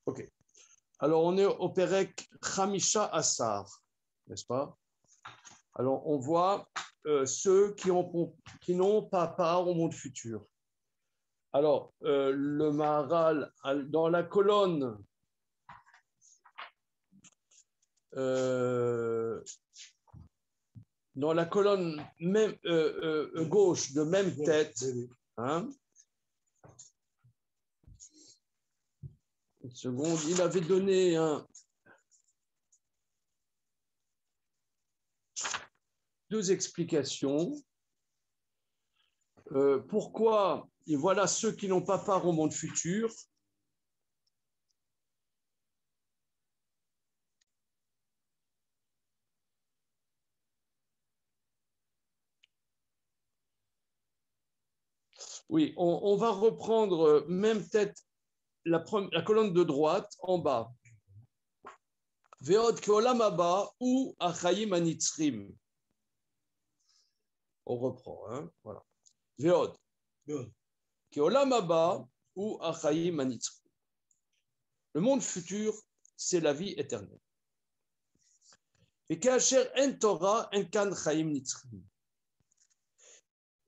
Ok. Alors, on est au Perek Chamisha Asar, n'est-ce pas? Alors, on voit ceux qui n'ont pas part au monde futur. Alors, le Maharal, dans la colonne même, gauche de même tête, hein, une seconde, il avait donné deux explications. Pourquoi, et voilà ceux qui n'ont pas part au monde futur. Oui, on va reprendre même tête la colonne de droite en bas. Ve'od ke'olam haba ou achayim anitzrim. On reprend, hein, voilà. Ve'od ke'olam haba ou achayim anitzrim. Le monde futur, c'est la vie éternelle. Et kasher en Torah, en kan chayim nitzrim.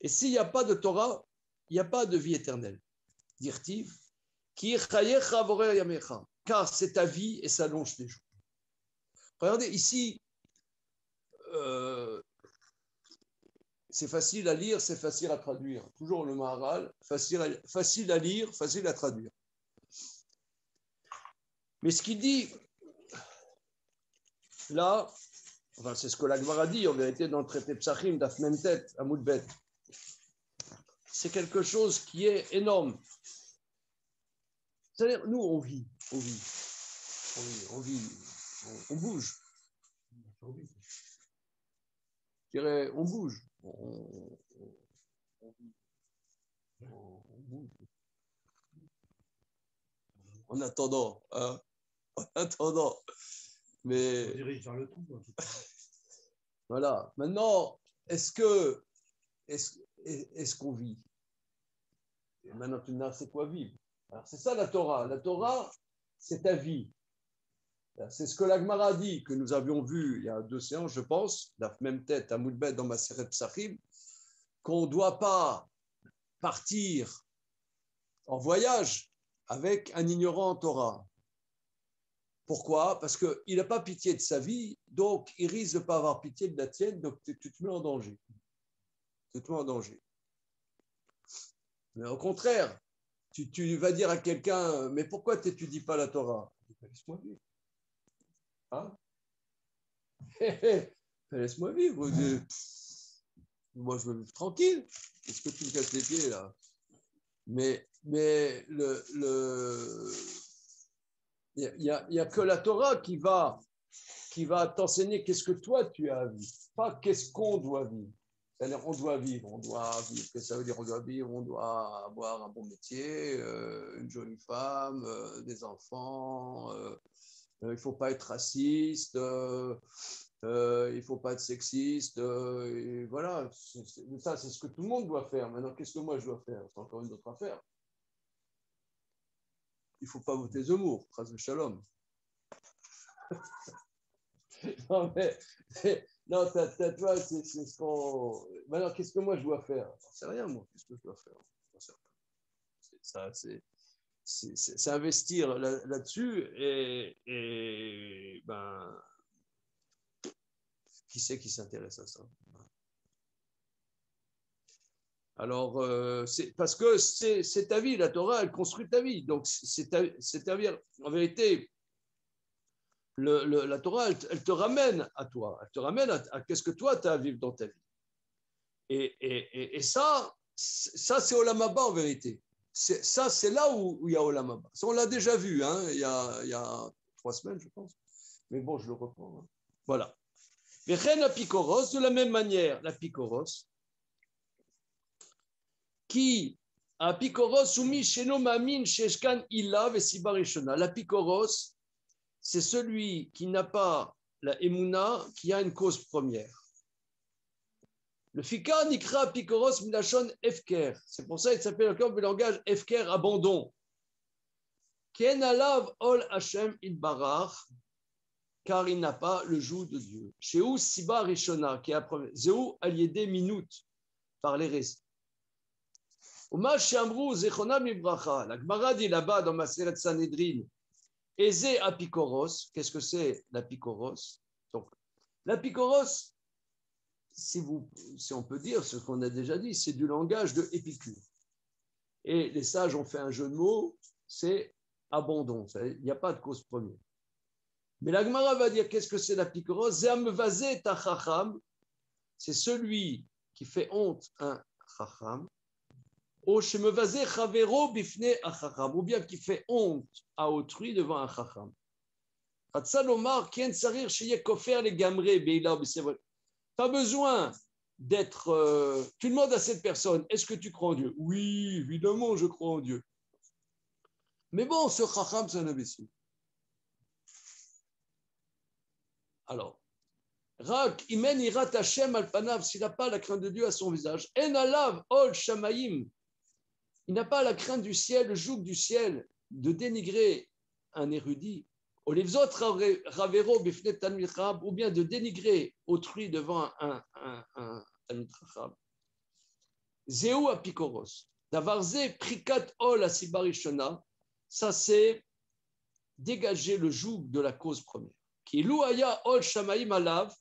Et s'il n'y a pas de Torah, il n'y a pas de vie éternelle. Dirtiv, car c'est ta vie et s'allonge tes jours. Regardez, ici, c'est facile à lire, c'est facile à traduire. Toujours le Maharal, facile à lire, facile à traduire. Mais ce qu'il dit, là, enfin, c'est ce que la Gemara dit en vérité dans le traité Psachim, Daf Memtet, Amoud Bet. C'est quelque chose qui est énorme. C'est-à-dire, nous, on bouge. Je dirais, on bouge. On bouge. En attendant, hein, en attendant. Mais. On dirige vers le trou. Voilà. Maintenant, est-ce qu'on vit? Et maintenant, tu me dis, c'est quoi vivre? Alors, c'est ça la Torah. La Torah, c'est ta vie. C'est ce que la Gemara dit, que nous avions vu il y a 2 séances, je pense, la même tête à Moudbet dans Maseret Psachim, qu'on ne doit pas partir en voyage avec un ignorant en Torah. Pourquoi? Parce qu'il n'a pas pitié de sa vie, donc il risque de ne pas avoir pitié de la tienne, donc tu te mets en danger. Tu te mets en danger. Mais au contraire, tu vas dire à quelqu'un, mais pourquoi tu n'étudies pas la Torah? Laisse-moi vivre. Hein? Laisse-moi vivre. Moi, je veux vivre tranquille. Est-ce que tu me casses les pieds, là? Mais il n'y a que la Torah qui va t'enseigner qu'est-ce que toi, tu as à vivre. Pas qu'est-ce qu'on doit vivre. C'est-à-dire, on doit vivre. Qu'est-ce que ça veut dire, on doit vivre? On doit avoir un bon métier, une jolie femme, des enfants. Il ne faut pas être raciste. Il ne faut pas être sexiste. Et voilà, ça, c'est ce que tout le monde doit faire. Maintenant, qu'est-ce que moi, je dois faire? C'est encore une autre affaire. Il ne faut pas voter Zemmour, phrase de Shalom. Non, mais non, toi, c'est ce qu'on. Maintenant, qu'est-ce que moi, je dois faire? J'en sais rien, moi. Qu'est-ce que je dois faire? C'est investir là-dessus et ben, qui c'est qui s'intéresse à ça? Alors, c'est parce que c'est ta vie, la Torah, elle construit ta vie. Donc, c'est ta vie. En vérité, la Torah, elle te ramène à toi. Elle te ramène à qu'est-ce que toi, tu as à vivre dans ta vie. Et ça, c'est Olam Haba en vérité. Ça, c'est là où il y a Olam Haba. Ça, on l'a déjà vu, hein, il y a 3 semaines, je pense. Mais bon, je le reprends. Hein. Voilà. L'apikoros, de la même manière, l'apikoros, qui apikoros soumis chez nos mamines, chez Shkan Ila Vesibarishona. L'apikoros, c'est celui qui n'a pas la émouna, qui a une cause première. Le Fika Nikra Pikoros Milachon Efker. C'est pour ça qu'il s'appelle encore le langage Efker, abandon. Ken alav ol Hashem Idbarach, car il n'a pas le joug de Dieu. Sheu Siba Rishona, qui est la première. Zeu Aliede Minut, par l'hérésie. Uma Shamru Zechona Mibracha. La Gemara dit là-bas dans Maseret Sanhedrin, Eze Apikoros. Qu'est-ce que c'est l'apikoros? Donc, l'apikoros, si on peut dire ce qu'on a déjà dit, c'est du langage de Épicure. Et les sages ont fait un jeu de mots, c'est abandon. Il n'y a pas de cause première. Mais la Gemara va dire qu'est-ce que c'est l'apikoros? Zeamvazé tachacham, c'est celui qui fait honte un chacham, ou shemevazé chavero bifne achacham, ou bien qui fait honte à autrui devant un chacham. Hatsalomar kien sarir sheye kofer les gamre beila b'sevre. Pas besoin d'être. Tu demandes à cette personne, est-ce que tu crois en Dieu? Oui, évidemment, je crois en Dieu. Mais bon, ce chacham, c'est un imbécile. Alors, Rak imen irat Hashem al panav, s'il n'a pas la crainte de Dieu à son visage, en alav ol shamayim, il n'a pas la crainte du ciel, le joug du ciel, de dénigrer un érudit, ou bien de dénigrer autrui devant un Talmid Chacham. Zéou apikoros. Davarze prikat ol asibarishona, ça c'est dégager le joug de la cause première. Qui louaya ol shamaim alav,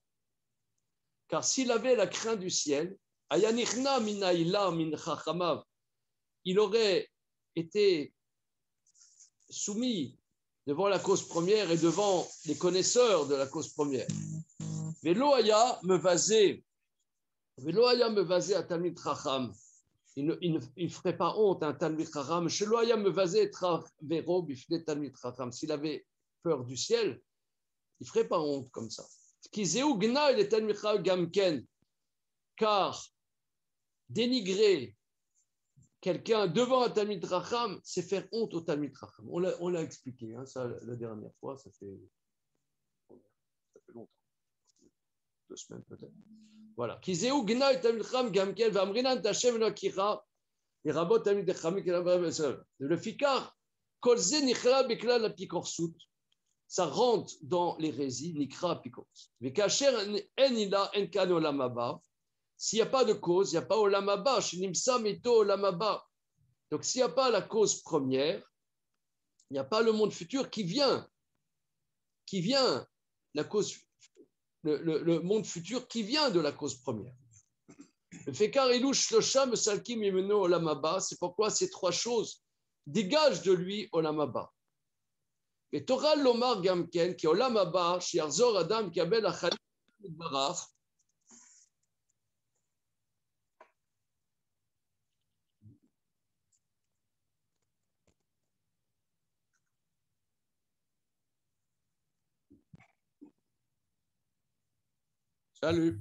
car s'il avait la crainte du ciel, ayanichna minaïla min chachamav, il aurait été soumis devant la cause première et devant les connaisseurs de la cause première. Veloaya me vasait à Talmid Chacham. Il ne ferait pas honte à un Talmid Chacham. Sheloaya me vasait travero bifne Talmid Chacham. S'il avait peur du ciel, il ne ferait pas honte comme ça. Kizeu gna il est Talmid Chacham gamken, car dénigrer quelqu'un devant un Talmid Chacham, c'est faire honte au Talmid Chacham. On l'a expliqué, hein, ça, la dernière fois, ça fait longtemps, 2 semaines peut-être. Voilà. Kizeu gna et Talmid Chacham gamken v'amrinan tashem l'akira et rabot Talmid Chacham le fikar kolze nichra bekla la pikorsut. Ça rentre dans l'hérésie, nikra pikors. Vekacher enila enkan olamaba. S'il n'y a pas de cause, il n'y a pas olamaba, shinimsa meto olamaba. Donc, s'il n'y a pas la cause première, il n'y a pas le monde futur qui vient. La cause, le monde futur qui vient de la cause première. Le fekar ilouch shlosham salkim imeno olamaba, c'est pourquoi ces 3 choses dégagent de lui olamaba. Et Torah lomar gamken, qui olamaba, shiarzor adam kabel achayim barach. Salut.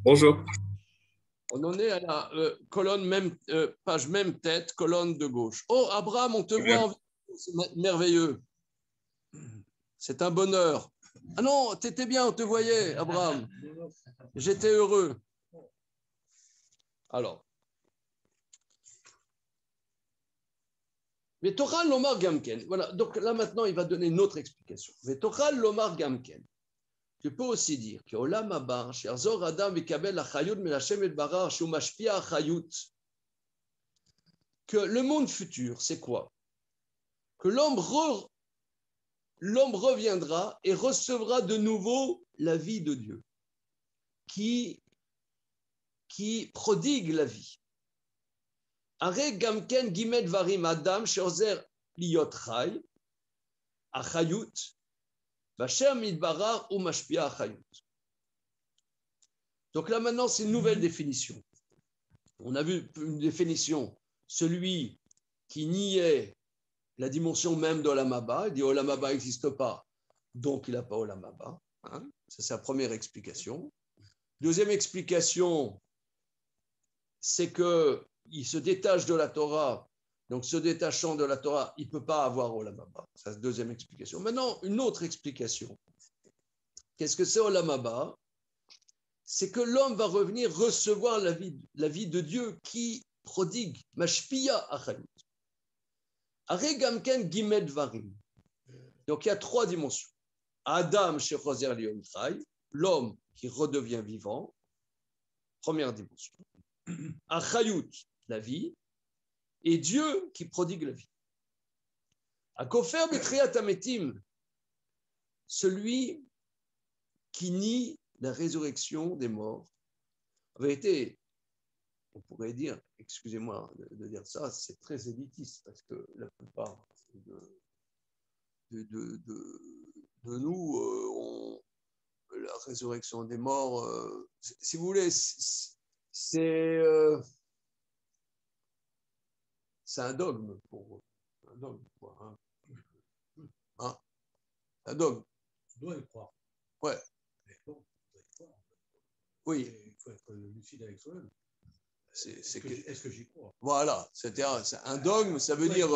Bonjour. On en est à la colonne même, page même tête, colonne de gauche. Oh, Abraham, on te voit en vidéo, c'est merveilleux. C'est un bonheur. Ah non, t'étais bien, on te voyait, Abraham. J'étais heureux. Alors. Vetochal lomar gamken. Voilà, donc là maintenant, il va donner une autre explication. Vetochal lomar gamken. Tu peux aussi dire que Olam Haba, Sherzor Adam Vikabel Achayut Melachem et Barar, Shumashpia Achayut, que le monde futur, c'est quoi? Que l'homme reviendra et recevra de nouveau la vie de Dieu, qui prodigue la vie. Are Gamken Gimet Varim Adam, Sherzer Liot Chay, Achayut, Bachem Idbarar ou Mashpia Achayut. Donc là maintenant, c'est une nouvelle définition. On a vu une définition, celui qui niait la dimension même d'Olam Haba, il dit Olam Haba n'existe pas, donc il n'a pas Olam Haba. Hein, ça, c'est la première explication. Deuxième explication, c'est qu'il se détache de la Torah, donc se détachant de la Torah, il ne peut pas avoir Olam Haba. C'est la deuxième explication. Maintenant, une autre explication. Qu'est-ce que c'est Olam Haba? c'est que l'homme va revenir recevoir la vie de Dieu qui prodigue, mashpia achayut. Aregamken gimet varim. Donc il y a trois dimensions. Adam shechozer liom chai, l'homme qui redevient vivant, première dimension. Achayut, la vie, et Dieu qui prodigue la vie. Akofer betriat ametim, celui qui nie la résurrection des morts. En vérité, on pourrait dire, excusez-moi de dire ça, c'est très élitiste parce que la plupart de nous, la résurrection des morts, si vous voulez, c'est un dogme pour eux. Un dogme, quoi. Hein? Un dogme. Tu dois y croire. Ouais. Mais bon, tu dois y croire. Oui. Il faut être lucide avec soi-même. Est-ce que j'y crois? Voilà. C'est un dogme, ça veut dire,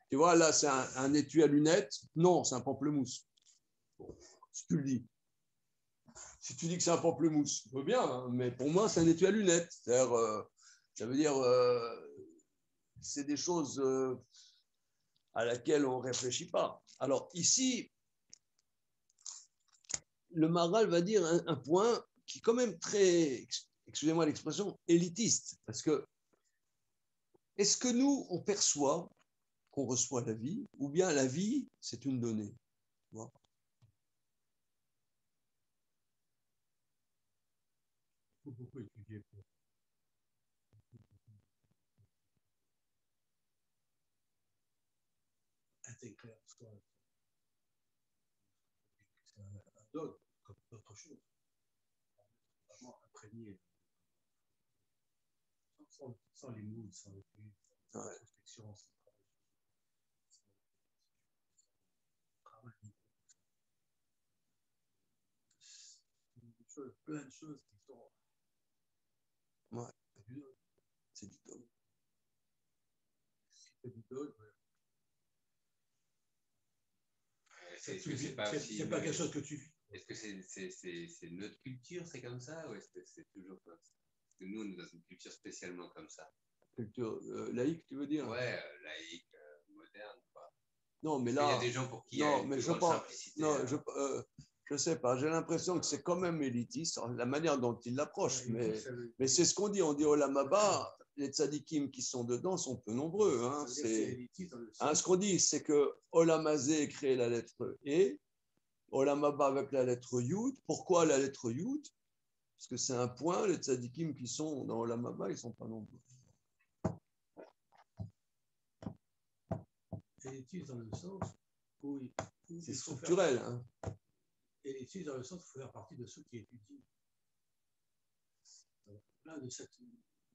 tu vois, là, c'est un étui à lunettes. Non, c'est un pamplemousse. Bon, si tu le dis. Si tu dis que c'est un pamplemousse, je veux bien, hein, mais pour moi, c'est un étui à lunettes. C'est-à-dire, ça veut dire, c'est des choses à laquelle on ne réfléchit pas. Alors ici, le Maharal va dire un point qui est quand même très, excusez-moi l'expression, élitiste. Parce que, est-ce que nous, on perçoit qu'on reçoit la vie, ou bien la vie, c'est une donnée? Tu vois? Il faut beaucoup étudier pour intégrer en soi. C'est un dogme, comme d'autres choses. Vraiment imprégné. Sans les moods, sans les buts, sans l'introspection, sans plein de choses qui sont. Ouais. C'est du dogme. C'est du dogme. C'est pas quelque chose que tu vis. Est-ce que c'est notre culture, c'est comme ça, ou est-ce que c'est toujours comme ça? Parce que nous, on est dans une culture spécialement comme ça. Culture laïque, tu veux dire? Ouais, laïque, moderne, quoi. Non, mais là. Il y a des gens pour qui il y a une grande simplicité. Non, je sais pas. J'ai l'impression que c'est quand même élitiste, la manière dont il l'approche. Mais c'est ce qu'on dit. On dit Olam Haba, les tzadikim qui sont dedans sont peu nombreux. Hein. Ce qu'on dit, c'est que Olam Hazé crée la lettre E, Olam Haba avec la lettre Yud. Pourquoi la lettre Yud? Parce que c'est un point. Les tzadikim qui sont dans Olam Haba, ils ne sont pas nombreux. Élitiste dans le sens où c'est structurel. Élitiste dans le sens où il faut faire partie de ceux qui étudient. Là, de cette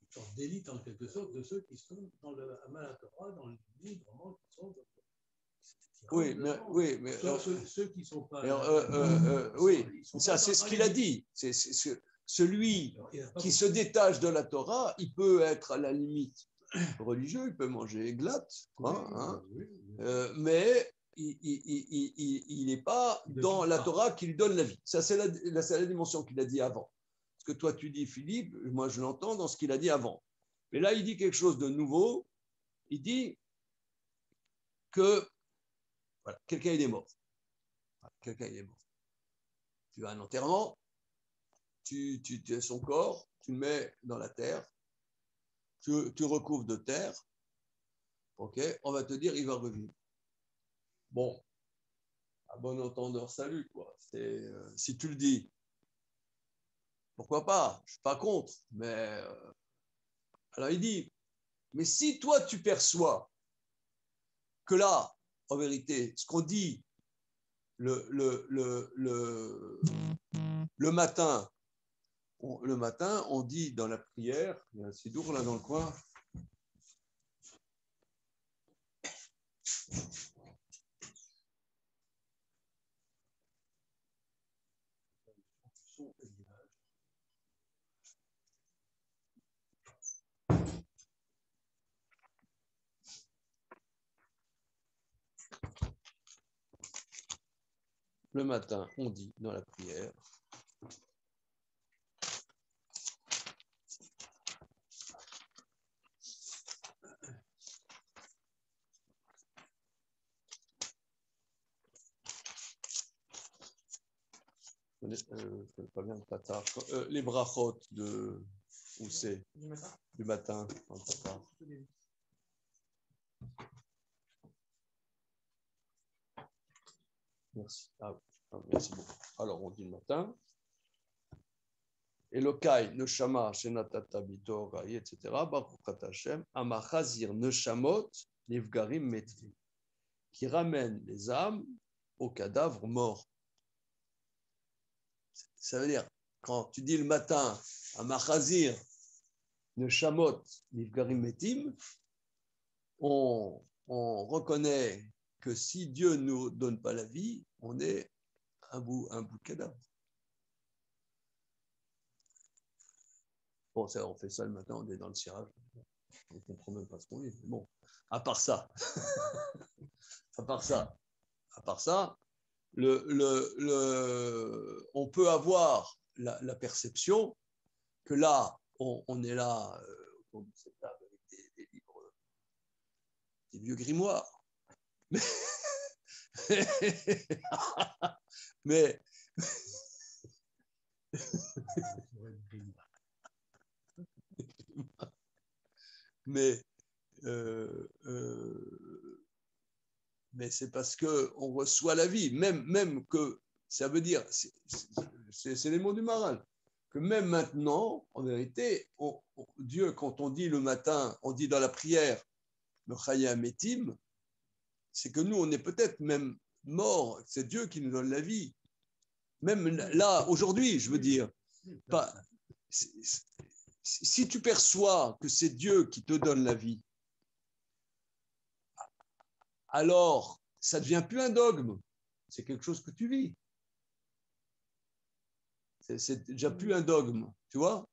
sorte d'élite en quelque sorte de ceux qui sont dans le Hamal Torah, dans le livre, vraiment, qui sont. Oui, mais ceux qui ne sont pas. Oui, ça c'est ce qu'il a dit. C'est celui qui se détache de la Torah, il peut être à la limite religieux, il peut manger glatte, mais il n'est pas dans la Torah qui lui donne la vie. Ça, c'est la dimension qu'il a dit avant. Ce que toi, tu dis, Philippe, moi, je l'entends dans ce qu'il a dit avant. Mais là, il dit quelque chose de nouveau. Il dit que voilà, quelqu'un est mort. Quelqu'un est mort. Tu as un enterrement, tu as son corps, tu le mets dans la terre, tu recouvres de terre, ok, on va te dire il va revivre. Bon, à bon entendeur, salut, quoi. Si tu le dis, pourquoi pas? Je ne suis pas contre, mais alors il dit, mais si toi tu perçois que là, en vérité, ce qu'on dit le matin, on dit dans la prière, il y a un sidour là dans le coin. Le matin, on dit dans la prière Je connais pas bien le Tatar. Les brachot de. Où c'est? Du matin, dans le Tatar. Merci. Merci beaucoup. Alors, on dit le matin. Elokai, Neshama, Shenatata, Bito, Rai, etc. Baruch Hashem, Amachazir, Neshamot, Nivgarim, Metvi, qui ramène les âmes aux cadavres morts. Ça veut dire, quand tu dis le matin, Amachazir, Neshamot, Nivgarim, Metim, on reconnaît que si Dieu ne nous donne pas la vie, on est un bout de cadavre. Bon, ça, on fait ça le matin, on est dans le cirage. On ne comprend même pas ce qu'on dit. Bon, à part ça, on peut avoir la perception que là, on est là, autour de cette table avec des livres, des vieux grimoires. Mais mais c'est parce qu'on reçoit la vie, même que ça veut dire, c'est les mots du Maharal, que même maintenant, en vérité, Dieu, quand on dit le matin, on dit dans la prière, le Chaya Metim, c'est que nous, on est peut-être même morts, c'est Dieu qui nous donne la vie. Même là, aujourd'hui, je veux dire, si tu perçois que c'est Dieu qui te donne la vie, alors ça ne devient plus un dogme, c'est quelque chose que tu vis. C'est déjà plus un dogme, tu vois?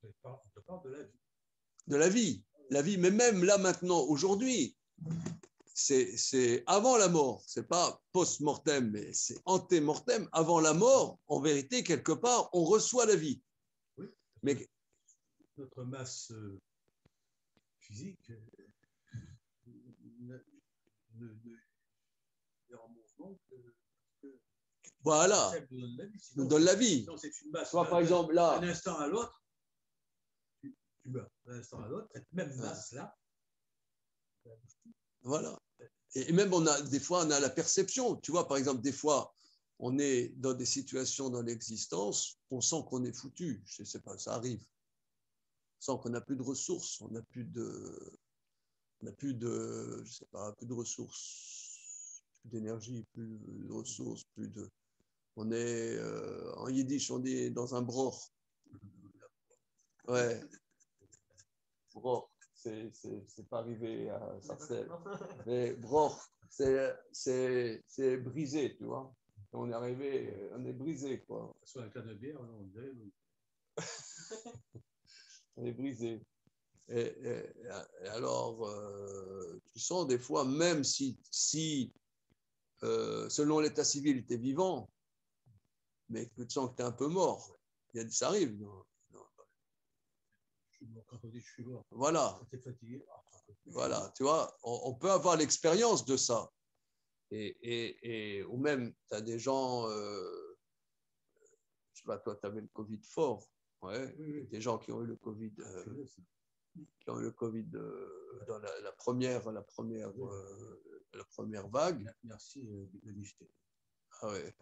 On te parle de la vie. De la vie. La vie, mais même là maintenant, aujourd'hui, c'est avant la mort, c'est pas post-mortem, mais c'est ante-mortem. Avant la mort, en vérité, quelque part, on reçoit la vie. Oui. Mais notre masse physique est en mouvement que voilà, nous donne la vie. Sinon, c'est une masse. Toi, par exemple, là, d'un instant à l'autre, tu meurs. D'un instant à l'autre, cette même masse-là. Voilà. Et même, des fois, on a la perception. Tu vois, par exemple, des fois, on est dans des situations dans l'existence, on sent qu'on est foutu. Je ne sais pas, ça arrive. On sent qu'on n'a plus de ressources, on n'a plus de, je sais pas, plus de ressources, plus d'énergie, plus de ressources, plus de. On est, en yiddish, on est dans un bror. Ouais. Bror. C'est pas arrivé à Sarcelles. Mais bror, c'est brisé, tu vois. On est arrivé, on est brisé, quoi. Sur un cas de bière, on dirait. On est brisé. Et alors, tu sens des fois, même si selon l'état civil, tu es vivant, mais que tu sens que tu es un peu mort, ça arrive. Non? Quand on dit je suis mort, voilà. Tu es fatigué. Voilà, tu vois, on peut avoir l'expérience de ça. Ou même, tu as des gens, je sais pas, toi, tu avais le Covid fort. Ouais, oui. Des gens qui ont eu le Covid, dans la première vague. Merci de l'honnêteté. Ah ouais.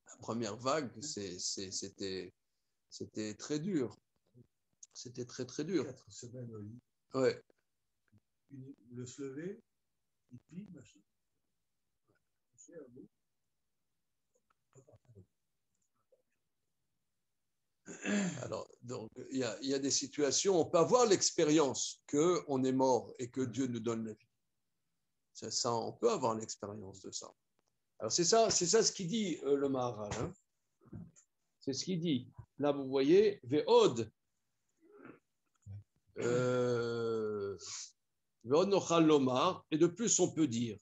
La première vague, c'était très dur. C'était très, très dur. 4 semaines au lit. Ouais. Le se lever, et puis, machin. Alors, donc, il y a des situations, on peut avoir l'expérience qu'on est mort et que Dieu nous donne la vie. Ça, on peut avoir l'expérience de ça. Alors, c'est ça ce qu'il dit le Maharal. Hein. C'est ce qu'il dit. Là, vous voyez, Ve'od. Ve'od nochal lomar. Et de plus, on peut dire.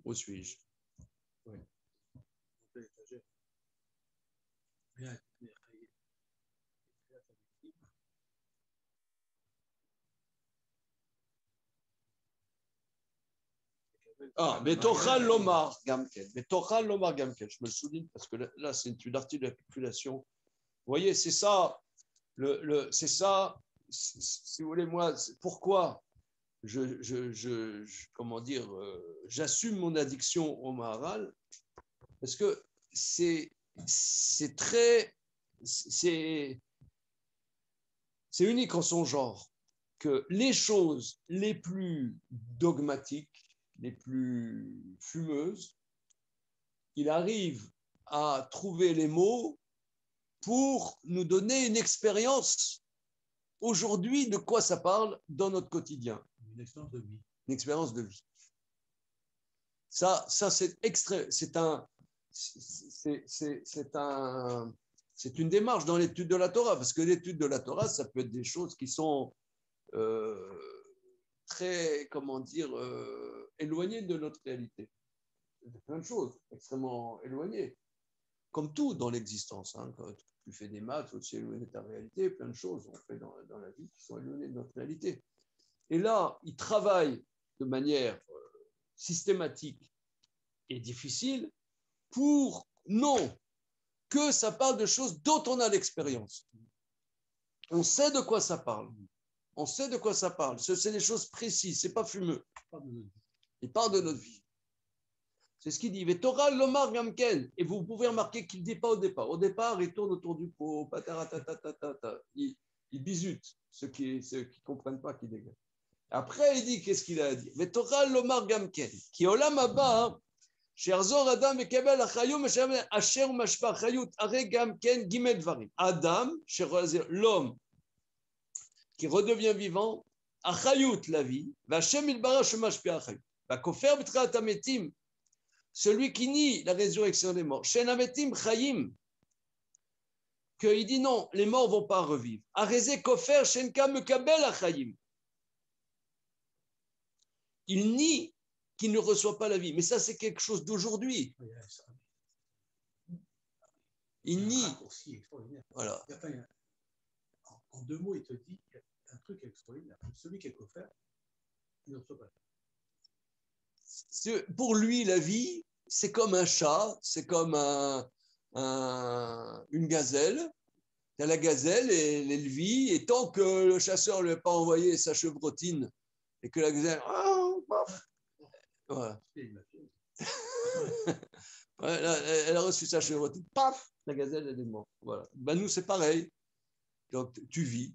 Où suis-je? Oui. Ah, mais Tochal Lomar Gamken. Mais Tochal Lomar Gamken. Je me le souligne parce que là, c'est une article de la population. Vous voyez, c'est ça. C'est ça. Si vous voulez, moi, pourquoi comment dire, j'assume mon addiction au Maharal, parce que c'est très, c'est unique en son genre que les choses les plus dogmatiques, les plus fumeuses, il arrive à trouver les mots pour nous donner une expérience aujourd'hui de quoi ça parle dans notre quotidien. Une expérience de vie. Une expérience de vie. Ça c'est extrait, c'est une démarche dans l'étude de la Torah, parce que l'étude de la Torah, ça peut être des choses qui sont très, comment dire, éloignées de notre réalité. Il y a plein de choses extrêmement éloignées, comme tout dans l'existence. Hein. Quand tu fais des maths, aussi éloigné de ta réalité, plein de choses on fait dans la vie qui sont éloignées de notre réalité. Et là, il travaille de manière systématique et difficile pour, non, que ça parle de choses dont on a l'expérience. On sait de quoi ça parle. On sait de quoi ça parle. C'est des choses précises, c'est pas fumeux. Il parle de notre vie. C'est ce qu'il dit. Torah Lomar Gamken. Et vous pouvez remarquer qu'il ne dit pas au départ. Au départ, il tourne autour du pot. Il bisute ceux qui ne comprennent pas, qui dégagent. Après, il dit qu'est-ce qu'il a à dire. Torah Lomar Gamken. Qui olam haba. Adam, l'homme qui redevient vivant, achayut la vie, celui qui nie la résurrection des morts, shenametim chayim, qu'il dit non, les morts ne vont pas revivre. Areze kofer shenka mekabel achayim. Il nie qu'il ne reçoit pas la vie. Mais ça, c'est quelque chose d'aujourd'hui. Il nie. Voilà. En 2 mots, il te dit un truc extraordinaire. Celui qui est offert, il ne reçoit pas. Pour lui, la vie, c'est comme un chat, c'est comme une gazelle. Il y a la gazelle et elle vit, et tant que le chasseur ne lui a pas envoyé sa chevrotine et que la gazelle. Voilà. Elle a reçu sa chevrotine, paf, la gazelle, elle est morte. Voilà. Ben, nous, c'est pareil. Donc, tu vis.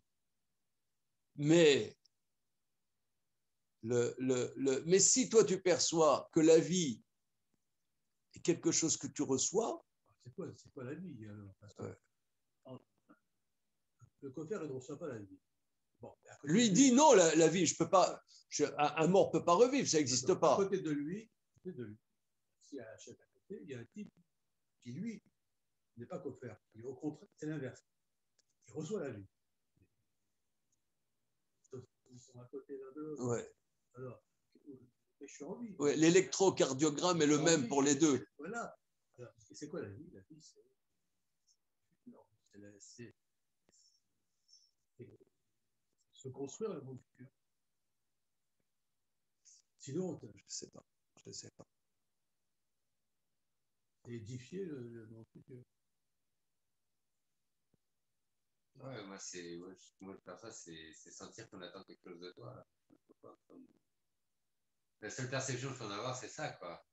Mais, mais si toi, tu perçois que la vie est quelque chose que tu reçois. C'est quoi la vie alors, le coffre, il ne reçoit pas la vie. Bon, lui, il dit non, la vie, je peux pas. Un mort ne peut pas revivre, ça n'existe pas. À côté de lui, s'il y a un chef à côté, il y a un type qui, lui, n'est pas coffre. Au contraire, c'est l'inverse. Il reçoit la vie. Ils sont à côté l'un de l'autre. Ouais. Alors, je suis en vie. Ouais, l'électrocardiogramme est le même pour les deux. Voilà. Alors, c'est quoi la vie? La vie, c'est. Non, c'est se construire le monde futur. Sinon, je sais pas. Et édifier le monde futur. Ouais, moi, je perçois, c'est sentir qu'on attend quelque chose de toi. Là. La seule perception qu'il faut en avoir, c'est ça, quoi.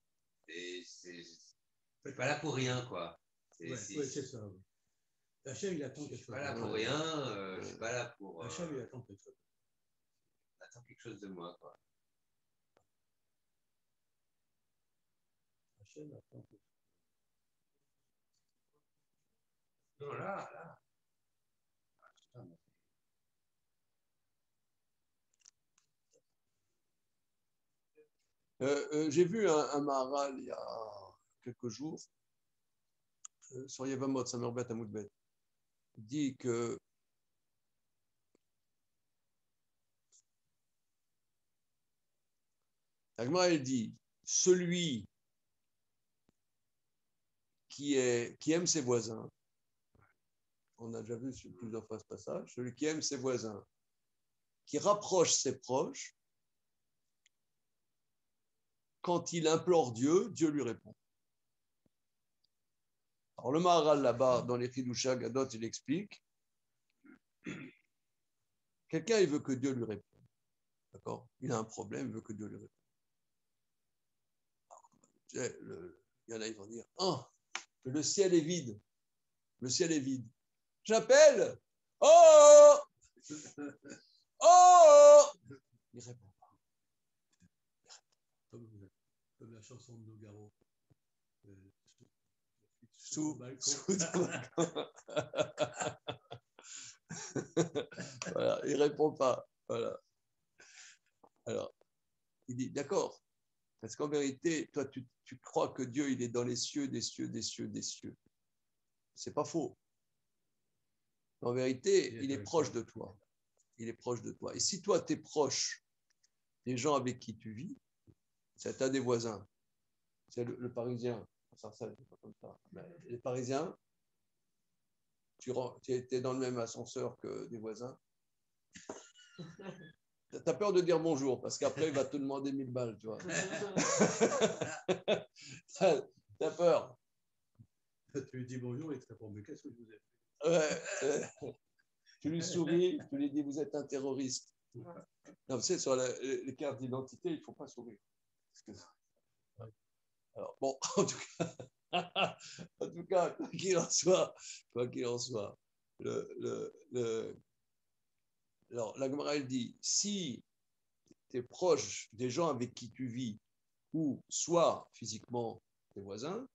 Je suis pas là pour rien, quoi. C'est ça. Oui. Hachem, il attend quelque chose. Je suis pas là pour rien, je suis pas là pour. Hachem, il attend quelque chose. Il attend quelque chose de moi, quoi. Hachem attend quelque chose. Non, là. J'ai vu un Maharal il y a quelques jours sur Yevamot, Samerbet Amoudbet. Il dit que Agmara, elle dit celui qui aime ses voisins, on a déjà vu sur plusieurs fois ce passage, celui qui aime ses voisins, qui rapproche ses proches, quand il implore Dieu, Dieu lui répond. Alors, le Maharal, là-bas, dans les Chidusha Gadot, il explique quelqu'un, il veut que Dieu lui réponde. D'accord? Il a un problème, il veut que Dieu lui réponde. Alors, il y en a, ils vont dire le ciel est vide. Le ciel est vide. J'appelle. Oh! Oh! Il répond pas. Comme la chanson de Nogaro. Sous ton balcon. Voilà, il répond pas. Voilà. Alors, il dit d'accord. Parce qu'en vérité, toi, tu crois que Dieu, il est dans les cieux, des cieux, des cieux, des cieux. C'est pas faux. En vérité, il est proche de toi. Il est proche de toi. Et si toi, tu es proche des gens avec qui tu vis, c'est à des voisins. C'est le Parisien. Ça, c'est pas comme ça. Mais les Parisiens, tu es dans le même ascenseur que des voisins. Tu as peur de dire bonjour parce qu'après, il va te demander 1000 balles, tu vois. Tu as peur. Tu lui dis bonjour, il te répond, mais qu'est-ce que je vous ai Ouais, tu lui souris, tu lui dis, vous êtes un terroriste. Non, vous savez, sur les cartes d'identité, il ne faut pas sourire. Alors, bon, en tout cas, quoi qu'il en soit, alors, la Gemara, elle dit, si tu es proche des gens avec qui tu vis, ou soit physiquement tes voisins,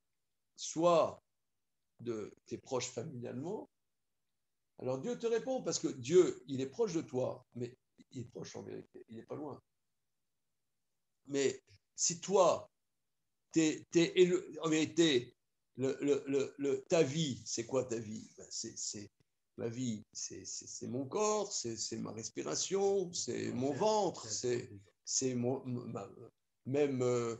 soit de tes proches familialement, alors Dieu te répond, parce que Dieu, il est proche de toi, mais il est proche en vérité, il n'est pas loin. Mais si toi, en vérité, ta vie, c'est quoi ta vie? Ma vie, c'est mon corps, c'est ma respiration, c'est mon ventre, c'est même,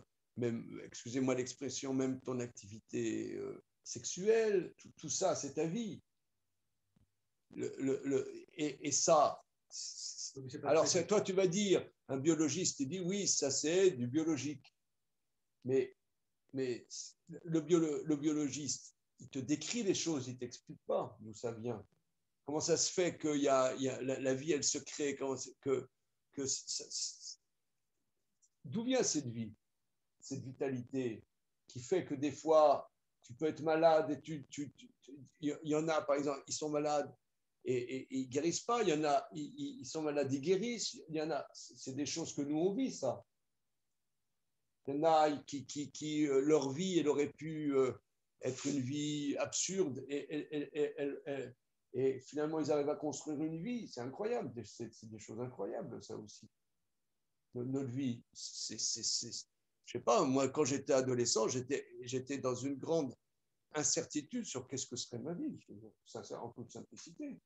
excusez-moi l'expression, même ton activité sexuelle, tout ça, c'est ta vie. Et ça, alors toi, tu vas dire, un biologiste, il dit oui, ça c'est du biologique. Mais le biologiste, il te décrit les choses, il ne t'explique pas d'où ça vient. Comment ça se fait que la vie, elle se crée, d'où vient cette vie, cette vitalité qui fait que des fois, tu peux être malade et il y en a, par exemple, ils sont malades et ils ne guérissent pas, il y en a, ils sont malades, ils guérissent, il y en a, c'est des choses que nous, on vit, ça. Il y en a qui leur vie, elle aurait pu être une vie absurde et finalement, ils arrivent à construire une vie. C'est incroyable. C'est des choses incroyables, ça aussi. Notre vie, je sais pas, moi, quand j'étais adolescent, j'étais dans une grande incertitude sur qu'est-ce que serait ma vie, ça en toute simplicité.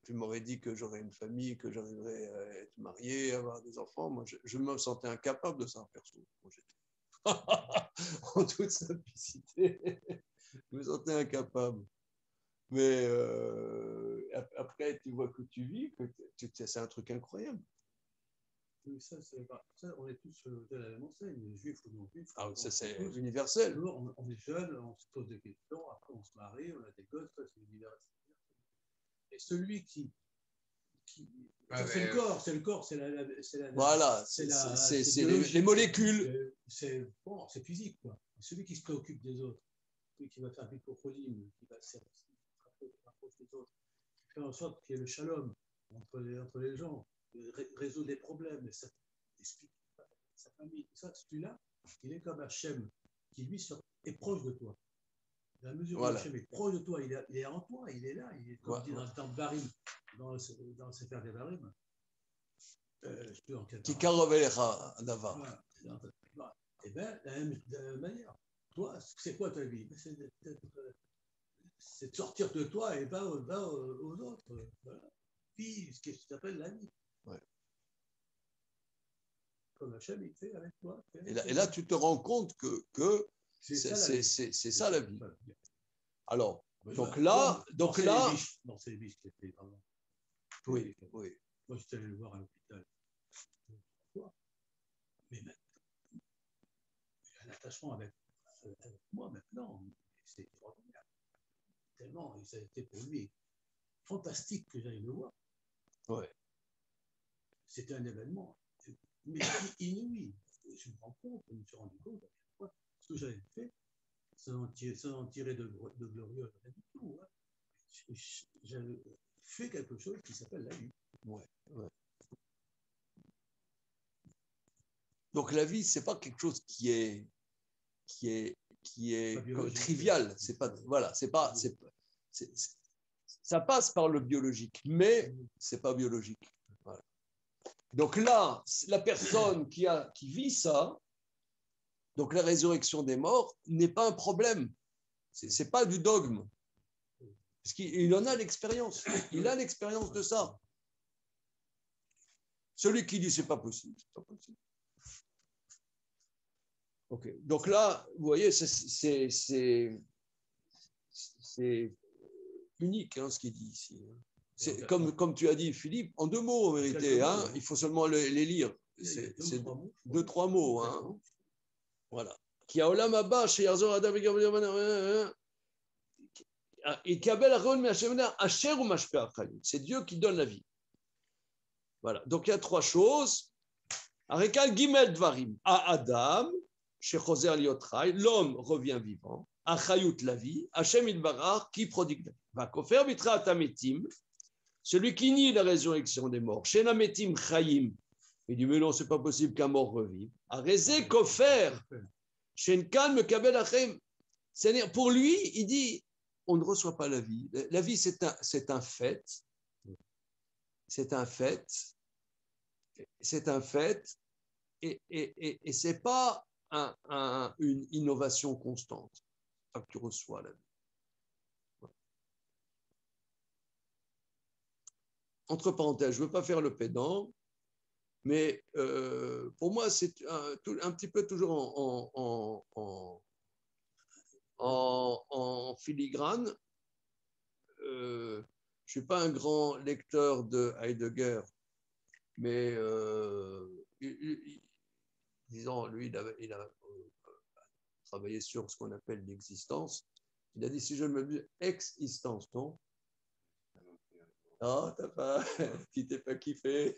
Tu m'aurais dit que j'aurais une famille, que j'arriverais à être marié, à avoir des enfants. Moi, je me sentais incapable de ça, perso. En toute simplicité, je me sentais incapable. Mais après, tu vois que tu vis, c'est un truc incroyable. Oui, ça, on est tous de la même enseigne, les juifs ou non juifs. Ah, ça, c'est universel. On est jeunes, on se pose des questions, après on se marie, on a des gosses, ça c'est universel. Et celui qui c'est le corps, c'est la voilà, c'est les molécules. C'est bon, c'est physique, quoi. Celui qui se préoccupe des autres, celui qui va faire du coproline, qui va se rapprocher des autres, qui fait en sorte qu'il y ait le shalom entre les gens, résoudre des problèmes, ça explique sa famille, tout ça, celui-là, il est comme Hachem, qui lui est proche de toi. Dans la mesure où Hachem est proche de toi, il est en toi, il est là, il est comme dit dans le temps de Barim, dans le Sefer de Barim. Qui carovera d'avant. Eh bien, de la même manière, toi, c'est quoi ta vie? C'est de sortir de toi et va aux autres. Voilà. Puis, ce qui s'appelle la vie. Ouais. Comme Hachem, il fait avec toi. Et là, tu te rends compte que c'est ça la vie. Alors, donc là. Dans ces biches qui étaient vraiment. Oui. Moi, j'étais allé le voir à l'hôpital. relation avec moi maintenant. C'est extraordinaire. Tellement, ça a été pour lui fantastique que j'aille le voir. Ouais. C'était un événement, mais inouï. Je me rends compte, je me suis rendu compte à chaque fois ce que j'avais fait, sans en tirer de glorieux, rien du tout. Hein. J'avais fait quelque chose qui s'appelle la vie. Ouais. Donc la vie, c'est pas quelque chose qui est trivial. C'est pas, voilà, ça passe par le biologique, mais c'est pas biologique. Voilà. Donc là, la personne qui vit ça, donc la résurrection des morts, n'est pas un problème. C'est pas du dogme. Parce qu'il en a l'expérience. Il a l'expérience de ça. Celui qui dit c'est pas possible, c'est pas possible. Ok. Donc là, vous voyez, c'est unique hein, ce qu'il dit ici. C'est comme tu as dit, Philippe, en 2 mots en vérité. Hein, il faut seulement les lire. C'est 2-3 mots. Hein. Voilà. Qui a olam haba chez Yarzor Adam et Kabel Aron Me'Hashem Asher ou Mashpeh Achayim. C'est Dieu qui donne la vie. Voilà. Donc il y a 3 choses. Arekal Gimel Dvarim. À Adam, chez Choser Liotrai, l'homme revient vivant. Achayut la vie. Hashem Ilbarar qui prodigue la vie. Va kofer bitra atametim. Celui qui nie la résurrection des morts. Chez Nametim Chayim. Il dit mais non, c'est pas possible qu'un mort revive. Arezé kofer. Chez Nkan Mekabel Achem. C'est-à-dire pour lui, il dit on ne reçoit pas la vie. La vie, c'est un fait. C'est un fait. C'est un fait. Et ce n'est pas une innovation constante. Pas que tu reçois la vie. Entre parenthèses, je ne veux pas faire le pédant, mais pour moi, c'est un petit peu toujours en filigrane. Je ne suis pas un grand lecteur de Heidegger, mais disons, lui, il a travaillé sur ce qu'on appelle l'existence. Il a dit, si je me dis existence, non? Ah, tu t'es pas kiffé.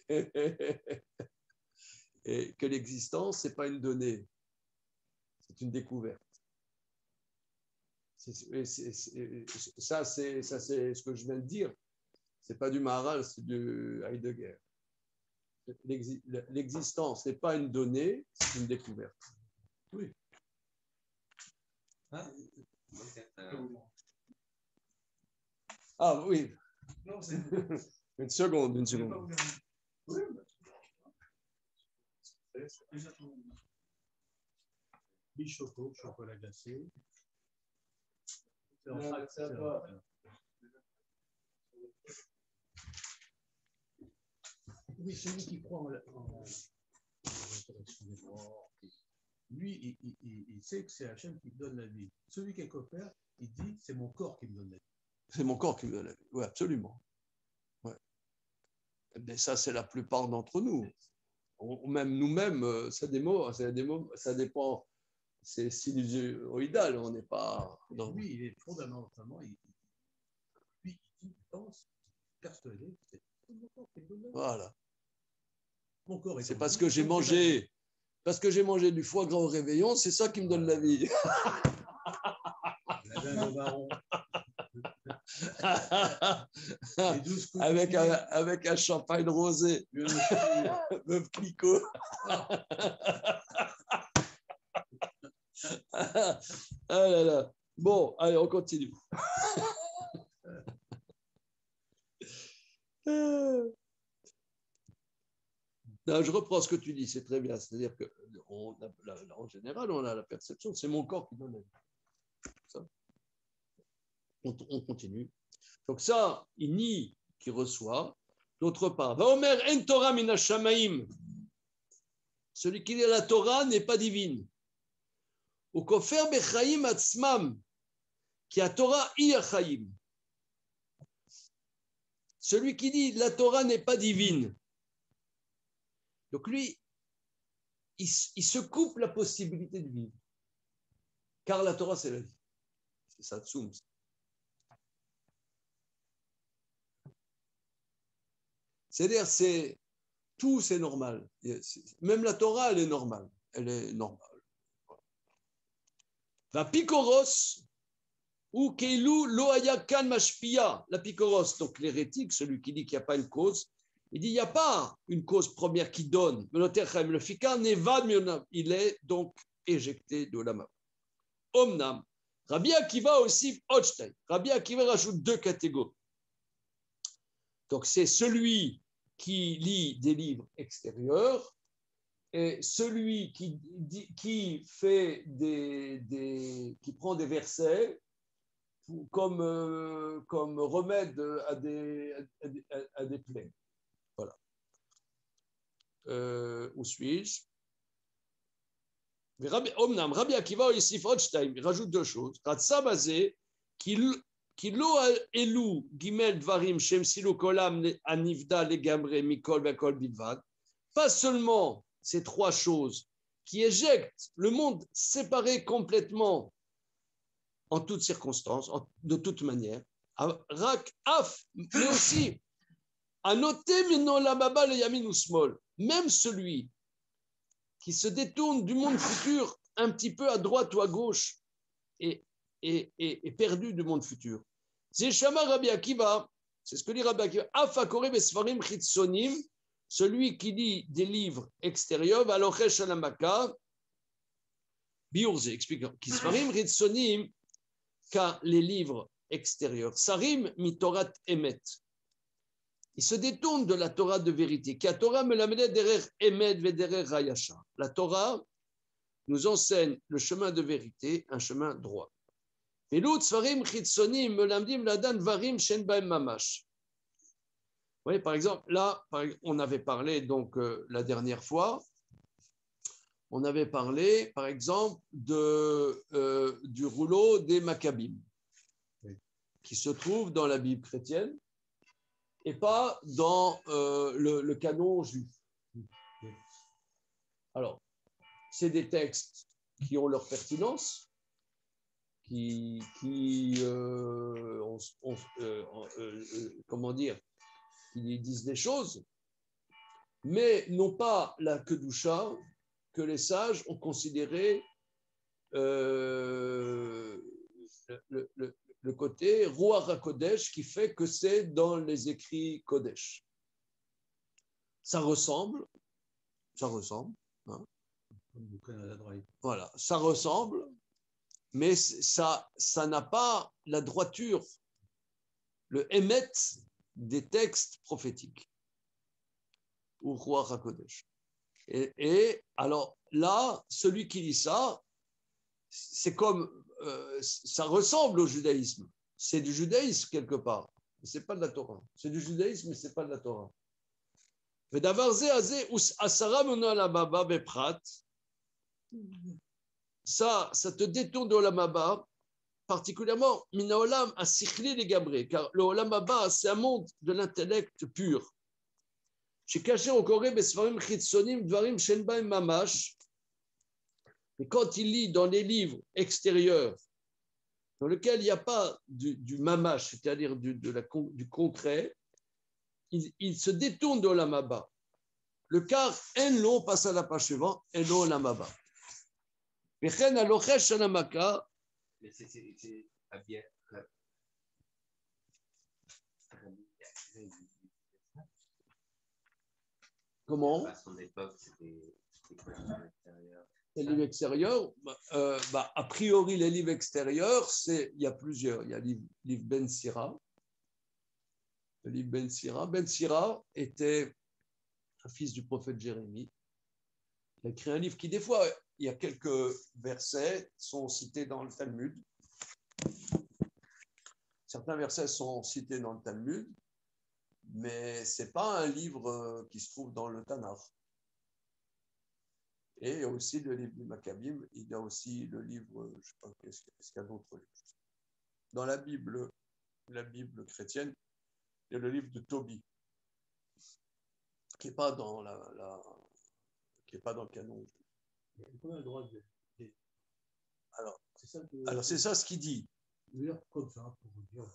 Et que l'existence, ce n'est pas une donnée, c'est une découverte. Ça, c'est ce que je viens de dire. Ce n'est pas du Maharal, c'est du Heidegger. L'existence n'est pas une donnée, c'est une découverte. Oui. Hein? Ah oui. Non, une seconde. Oui. Bichoco, chocolat glacé. Oui, celui qui croit en résurrection des morts, lui, il sait que c'est Hachem qui donne la vie. Celui qui est coffert, il dit c'est mon corps qui me donne la vie. C'est mon corps qui me donne la vie. Oui, absolument. Ouais. Mais ça, c'est la plupart d'entre nous. Même nous-mêmes, ça dépend. C'est sinusoïdal. On n'est pas. Non. Lui, il est fondamentalement. Il pense, persuadé, c'est mon corps qui me donne la vie. Voilà. Mon corps est c'est parce que j'ai mangé. Parce que j'ai mangé du foie gras au réveillon, c'est ça qui me donne la vie. avec un champagne rosé. Meuf Clicquot. Ah là là. Bon, allez, on continue. Non, je reprends ce que tu dis, c'est très bien. C'est-à-dire qu'en général, on a la perception, c'est mon corps qui donne la vie. Ça. On continue. Donc ça, il nie qu'il reçoit. D'autre part, Vaomer en Torah min hashamaim. Celui qui dit la Torah n'est pas divine. Ou kofer bechaim atzmam, qui a Torah i achaim. Celui qui dit la Torah n'est pas divine. Donc lui, il se coupe la possibilité de vivre. Car la Torah, c'est la vie. C'est ça, Tsoum. C'est-à-dire, tout, c'est normal. Même la Torah, elle est normale. Elle est normale. La Picoros, ou Keilu Loaya Kan Mashpia. La Picoros, donc l'hérétique, celui qui dit qu'il n'y a pas une cause, il dit il n'y a pas une cause première qui donne. Le Fika Nevad, il est donc éjecté de l'Ama. Omnam. Rabbi Akiva aussi, Hochstein. Rabbi Akiva rajoute 2 catégories. Donc, c'est celui qui lit des livres extérieurs et celui qui fait qui prend des versets comme remède à des plaies. Voilà. Où suis-je? Omnam, Rabbi Akiva ici, Frodstein, il rajoute 2 choses. Ratzabazé, qui lo elu gimel dvarim shem silu kolam anivda legamre mikol vekol bilvad. Pas seulement ces 3 choses qui éjectent le monde séparé complètement en toutes circonstances, de toute manière. Rak af, mais aussi à noter maintenant la baba le yamin ou small, même celui qui se détourne du monde futur un petit peu à droite ou à gauche et perdu du monde futur. Zeshama Rabbi Akiva, c'est ce que dit Rabbi Akiva, Afakore besfarim chitsonim, celui qui lit des livres extérieurs, Valochesh alamaka, Biurze, explique, Kisfarim chitsonim, car les livres extérieurs, Sarim mitorat emet, il se détourne de la Torah de vérité. La Torah nous enseigne le chemin de vérité, un chemin droit. Vous voyez, par exemple, là, on avait parlé donc la dernière fois, on avait parlé, par exemple, du rouleau des Maccabim, qui se trouve dans la Bible chrétienne et pas dans le canon juif. Alors, c'est des textes qui ont leur pertinence, comment dire, qui disent des choses, mais n'ont pas la kedusha que les sages ont considéré le côté Ruach HaKodesh qui fait que c'est dans les écrits Kodesh. Ça ressemble. Hein. Voilà, ça ressemble, mais ça n'a pas la droiture, le émet des textes prophétiques ou Ruach HaKodesh. Et alors là, celui qui lit ça, c'est comme ça ressemble au judaïsme. C'est du judaïsme quelque part, mais c'est pas de la Torah. C'est du judaïsme, mais c'est pas de la Torah. Ça te détourne de Olam Haba, particulièrement Minaolam à Sikhli les Gabré, car le Olam Haba, c'est un monde de l'intellect pur. Chez Caché au Corée, Besfarim Chitsonim, Dvarim Shenbaim Mamash. Et quand il lit dans les livres extérieurs, dans lesquels il n'y a pas du mamash, c'est-à-dire du concret, il se détourne de Olam Haba. Le car Enlo passe à la page suivante, Enlo Olam Haba. Vechen alochesh shanamaka. C'est pas bien. Comment? À son époque, c'était quoi l'extérieur? Les livres extérieurs, a priori, les livres extérieurs, il y a plusieurs. Il y a le livre Ben Sira. Le livre Ben Sira. Ben Sira était un fils du prophète Jérémie. Il a écrit un livre qui, des fois, il y a quelques versets sont cités dans le Talmud. Certains versets sont cités dans le Talmud, mais ce n'est pas un livre qui se trouve dans le Tanakh. Et il y a aussi le livre du Maccabim, il y a aussi le livre, je ne sais pas, est-ce qu'il y a d'autres livres? Dans la Bible chrétienne, il y a le livre de Tobie, qui n'est pas dans qui est pas dans le canon. On a le droit Alors, c'est ça ce qu'il dit. Lire comme ça, pour vous dire.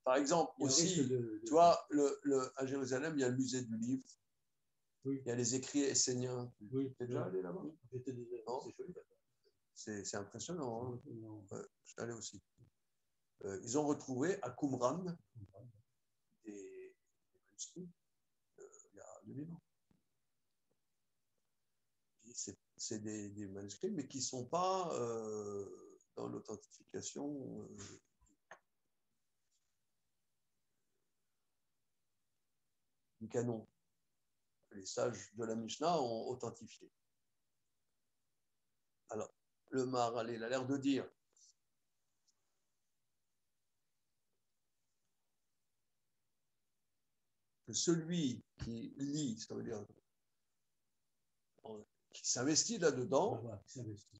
Par exemple, aussi, tu vois, à Jérusalem, il y a le musée du livre. Oui. Il y a les écrits esséniens. Oui. Tu es déjà allé là-bas? J'étais déjà. C'est joli là-bas. C'est impressionnant. Hein. Je suis allé aussi. Ils ont retrouvé à Qumran des manuscrits il y a 2000 ans. C'est des manuscrits, mais qui ne sont pas dans l'authentification du canon. Les sages de la Mishnah ont authentifié. Alors, le Maharal, il a l'air de dire que celui qui lit, ça veut dire qui s'investit là-dedans,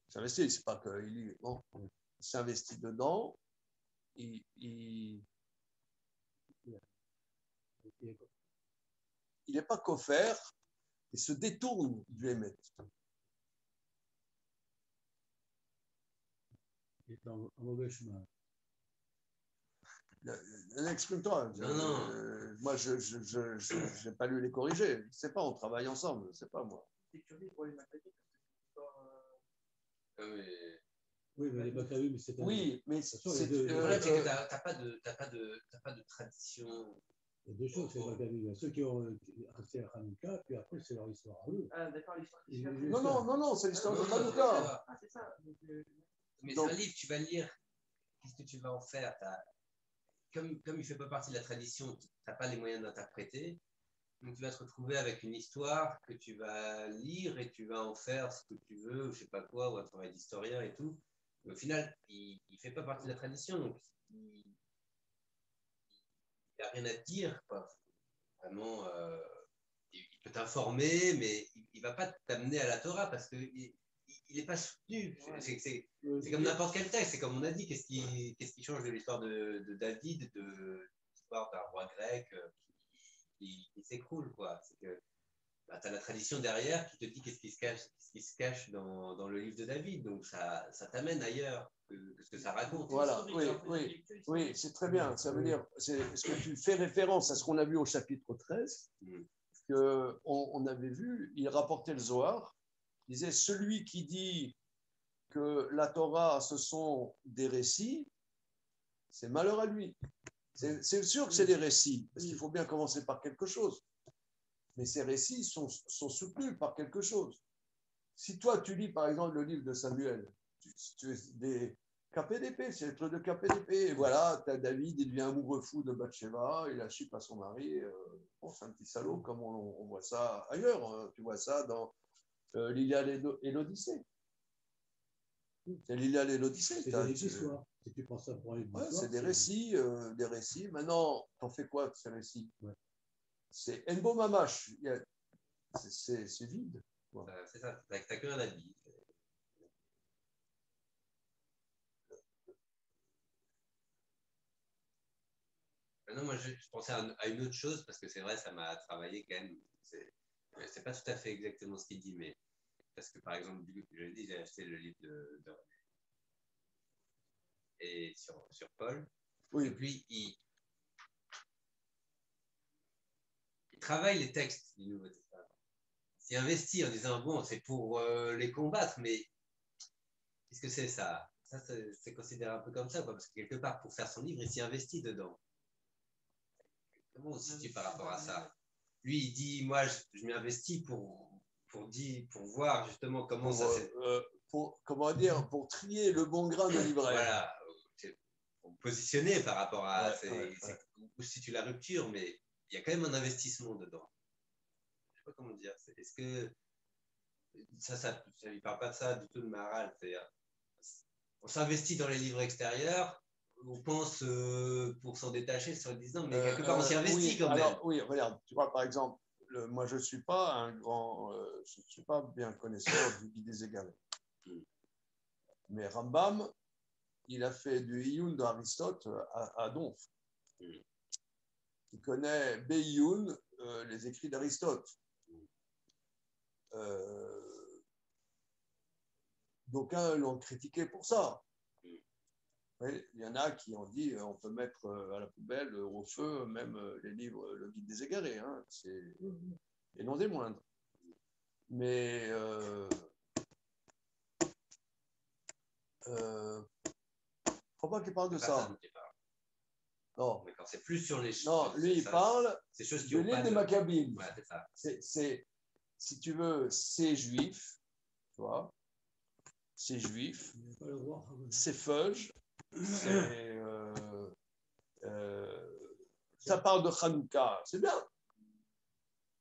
s'investit, c'est pas qu'il lit, non, il s'investit dedans, il n'est pas coffert, il se détourne du émet. Il est en mauvais chemin. Exprime-toi. Moi, je n'ai pas lu les corriger. Je ne sais pas, on travaille ensemble. Je ne sais pas, moi. C'est curieux pour les mathématiques parce que c'est Oui, mais les Maccabies, mais c'est un... Oui, mais le problème, c'est que t'as pas de tradition. Il y a deux choses, c'est les Maccabies. Il y a ceux qui ont accès à Hanouka, puis après, c'est leur histoire à eux. Ah, d'accord, l'histoire. Non, c'est l'histoire de Hanouka. Ah, c'est ça. Mais c'est un livre, tu vas lire. Qu'est-ce que tu vas en faire? Comme il ne fait pas partie de la tradition, tu n'as pas les moyens d'interpréter. Donc, tu vas te retrouver avec une histoire que tu vas lire et tu vas en faire ce que tu veux, ou je ne sais pas quoi, ou un travail d'historien et tout. Mais au final, il ne fait pas partie de la tradition, donc il n'y a rien à te dire, quoi. Vraiment, il peut t'informer, mais il ne va pas t'amener à la Torah parce qu'il n'est pas soutenu. C'est comme n'importe quel texte. C'est comme on a dit, qu'est-ce qui change de l'histoire de David, de l'histoire d'un roi grec qui s'écroule, quoi. C'est que tu as la tradition derrière qui te dit qu'est-ce qui se cache dans le livre de David. Donc ça t'amène ailleurs que ce que ça raconte. Voilà, oui, c'est très bien. Ça veut dire, est-ce que tu fais référence à ce qu'on a vu au chapitre 13, qu'on avait vu, il rapportait le Zohar, il disait, celui qui dit que la Torah, ce sont des récits, c'est malheur à lui. C'est sûr que c'est des récits, parce qu'il faut bien commencer par quelque chose. Mais ces récits sont soutenus par quelque chose. Si toi, tu lis par exemple le livre de Samuel, des KPDP, c'est le truc de KPDP, et voilà, tu as David, il devient amoureux fou de Bathsheba, il a chip à son mari, bon, c'est un petit salaud, comme on voit ça ailleurs, hein. Tu vois ça dans l'Iliade et l'Odyssée. C'est l'Iliade et l'Odyssée. C'est des histoires. Si tu penses à pour les histoires, c'est des récits, des récits. Maintenant, t'en fais quoi de ces récits? C'est Enbo Mamash. C'est vide. C'est ça, t'as que un avis. Maintenant, moi, je pensais à une autre chose, parce que c'est vrai, ça m'a travaillé quand même. C'est pas tout à fait exactement ce qu'il dit, mais parce que par exemple, je l'ai dit, j'ai acheté le livre de et sur Paul. Oui. Et puis, il travaille les textes du Nouveau Testament. Il s'y investit en disant, bon, c'est pour les combattre, mais qu'est-ce que c'est ça? Ça, c'est considéré un peu comme ça, quoi, parce que quelque part, pour faire son livre, il s'y investit dedans. Comment on se situe par rapport à ça? Lui, il dit, moi, je m'y investis pour voir justement comment ça s'est... comment dire, pour trier le bon grain de l'ivraie. Voilà, pour positionner par rapport à... Où se situe la rupture, mais il y a quand même un investissement dedans. Je ne sais pas comment dire. Est-ce que... Ça lui parle pas de ça du tout de Maharal. C'est-à-dire, on s'investit dans les livres extérieurs, on pense pour s'en détacher, se disant, mais quelque part, on s'y investit quand même. Alors, oui, regarde, tu vois, par exemple, moi, je ne suis pas un grand, je ne suis pas bien connaisseur du Guide des Égalés. Mais Rambam, il a fait du Iyun d'Aristote à Donf. qui connaît Beyoun, les écrits d'Aristote. D'aucuns l'ont critiqué pour ça. Oui, il y en a qui ont dit on peut mettre à la poubelle, au feu, même les livres, le guide des égarés, hein, et non des moindres. Mais je ne crois pas qu'il parle de ça. Non. D'accord, c'est plus sur les Non, lui, il parle de l'île des Maccabim. Ouais, c'est ça. C'est, si tu veux, c'est juif, tu vois, c'est juif, c'est fudge, ça parle de Hanouka, c'est bien.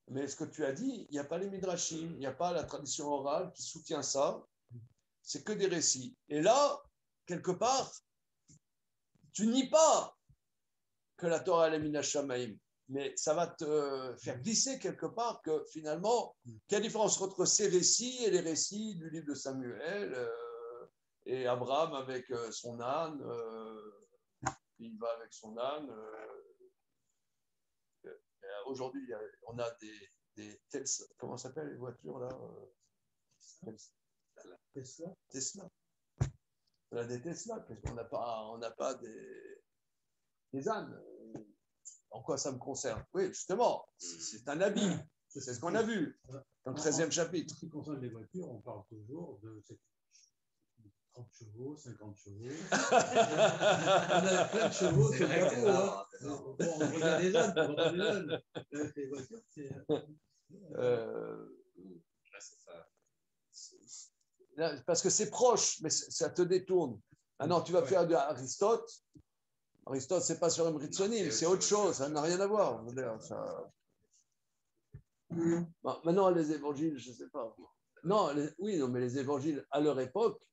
Mais ce que tu as dit, il n'y a pas les midrashim, il n'y a pas la tradition orale qui soutient ça, c'est que des récits. Et là, quelque part, tu nies pas que la Torah est mina shamaim, mais ça va te faire glisser quelque part que finalement, quelle différence entre ces récits et les récits du livre de Samuel et Abraham avec son âne, il va avec son âne. Aujourd'hui, on a des Tesla, comment ça s'appelle les voitures là Tesla. On a des Tesla, parce qu'on n'a pas des ânes. En quoi ça me concerne? Oui, justement, c'est un habit. C'est ce qu'on a vu dans le 13e chapitre. En ce qui concerne les voitures, on parle toujours de 30 chevaux, 50 chevaux. On a plein de chevaux sur le capot. Hein. On regarde les ânes, on regarde les ânes. Les voitures, c'est ça. Parce que c'est proche, mais ça te détourne. Ah non, tu vas faire de Aristote. Aristote, c'est pas sur un Ritzonim, c'est autre chose, ça n'a rien à voir. Ça... Bon, maintenant, les évangiles, je ne sais pas. Non, oui, non, mais les évangiles, à leur époque,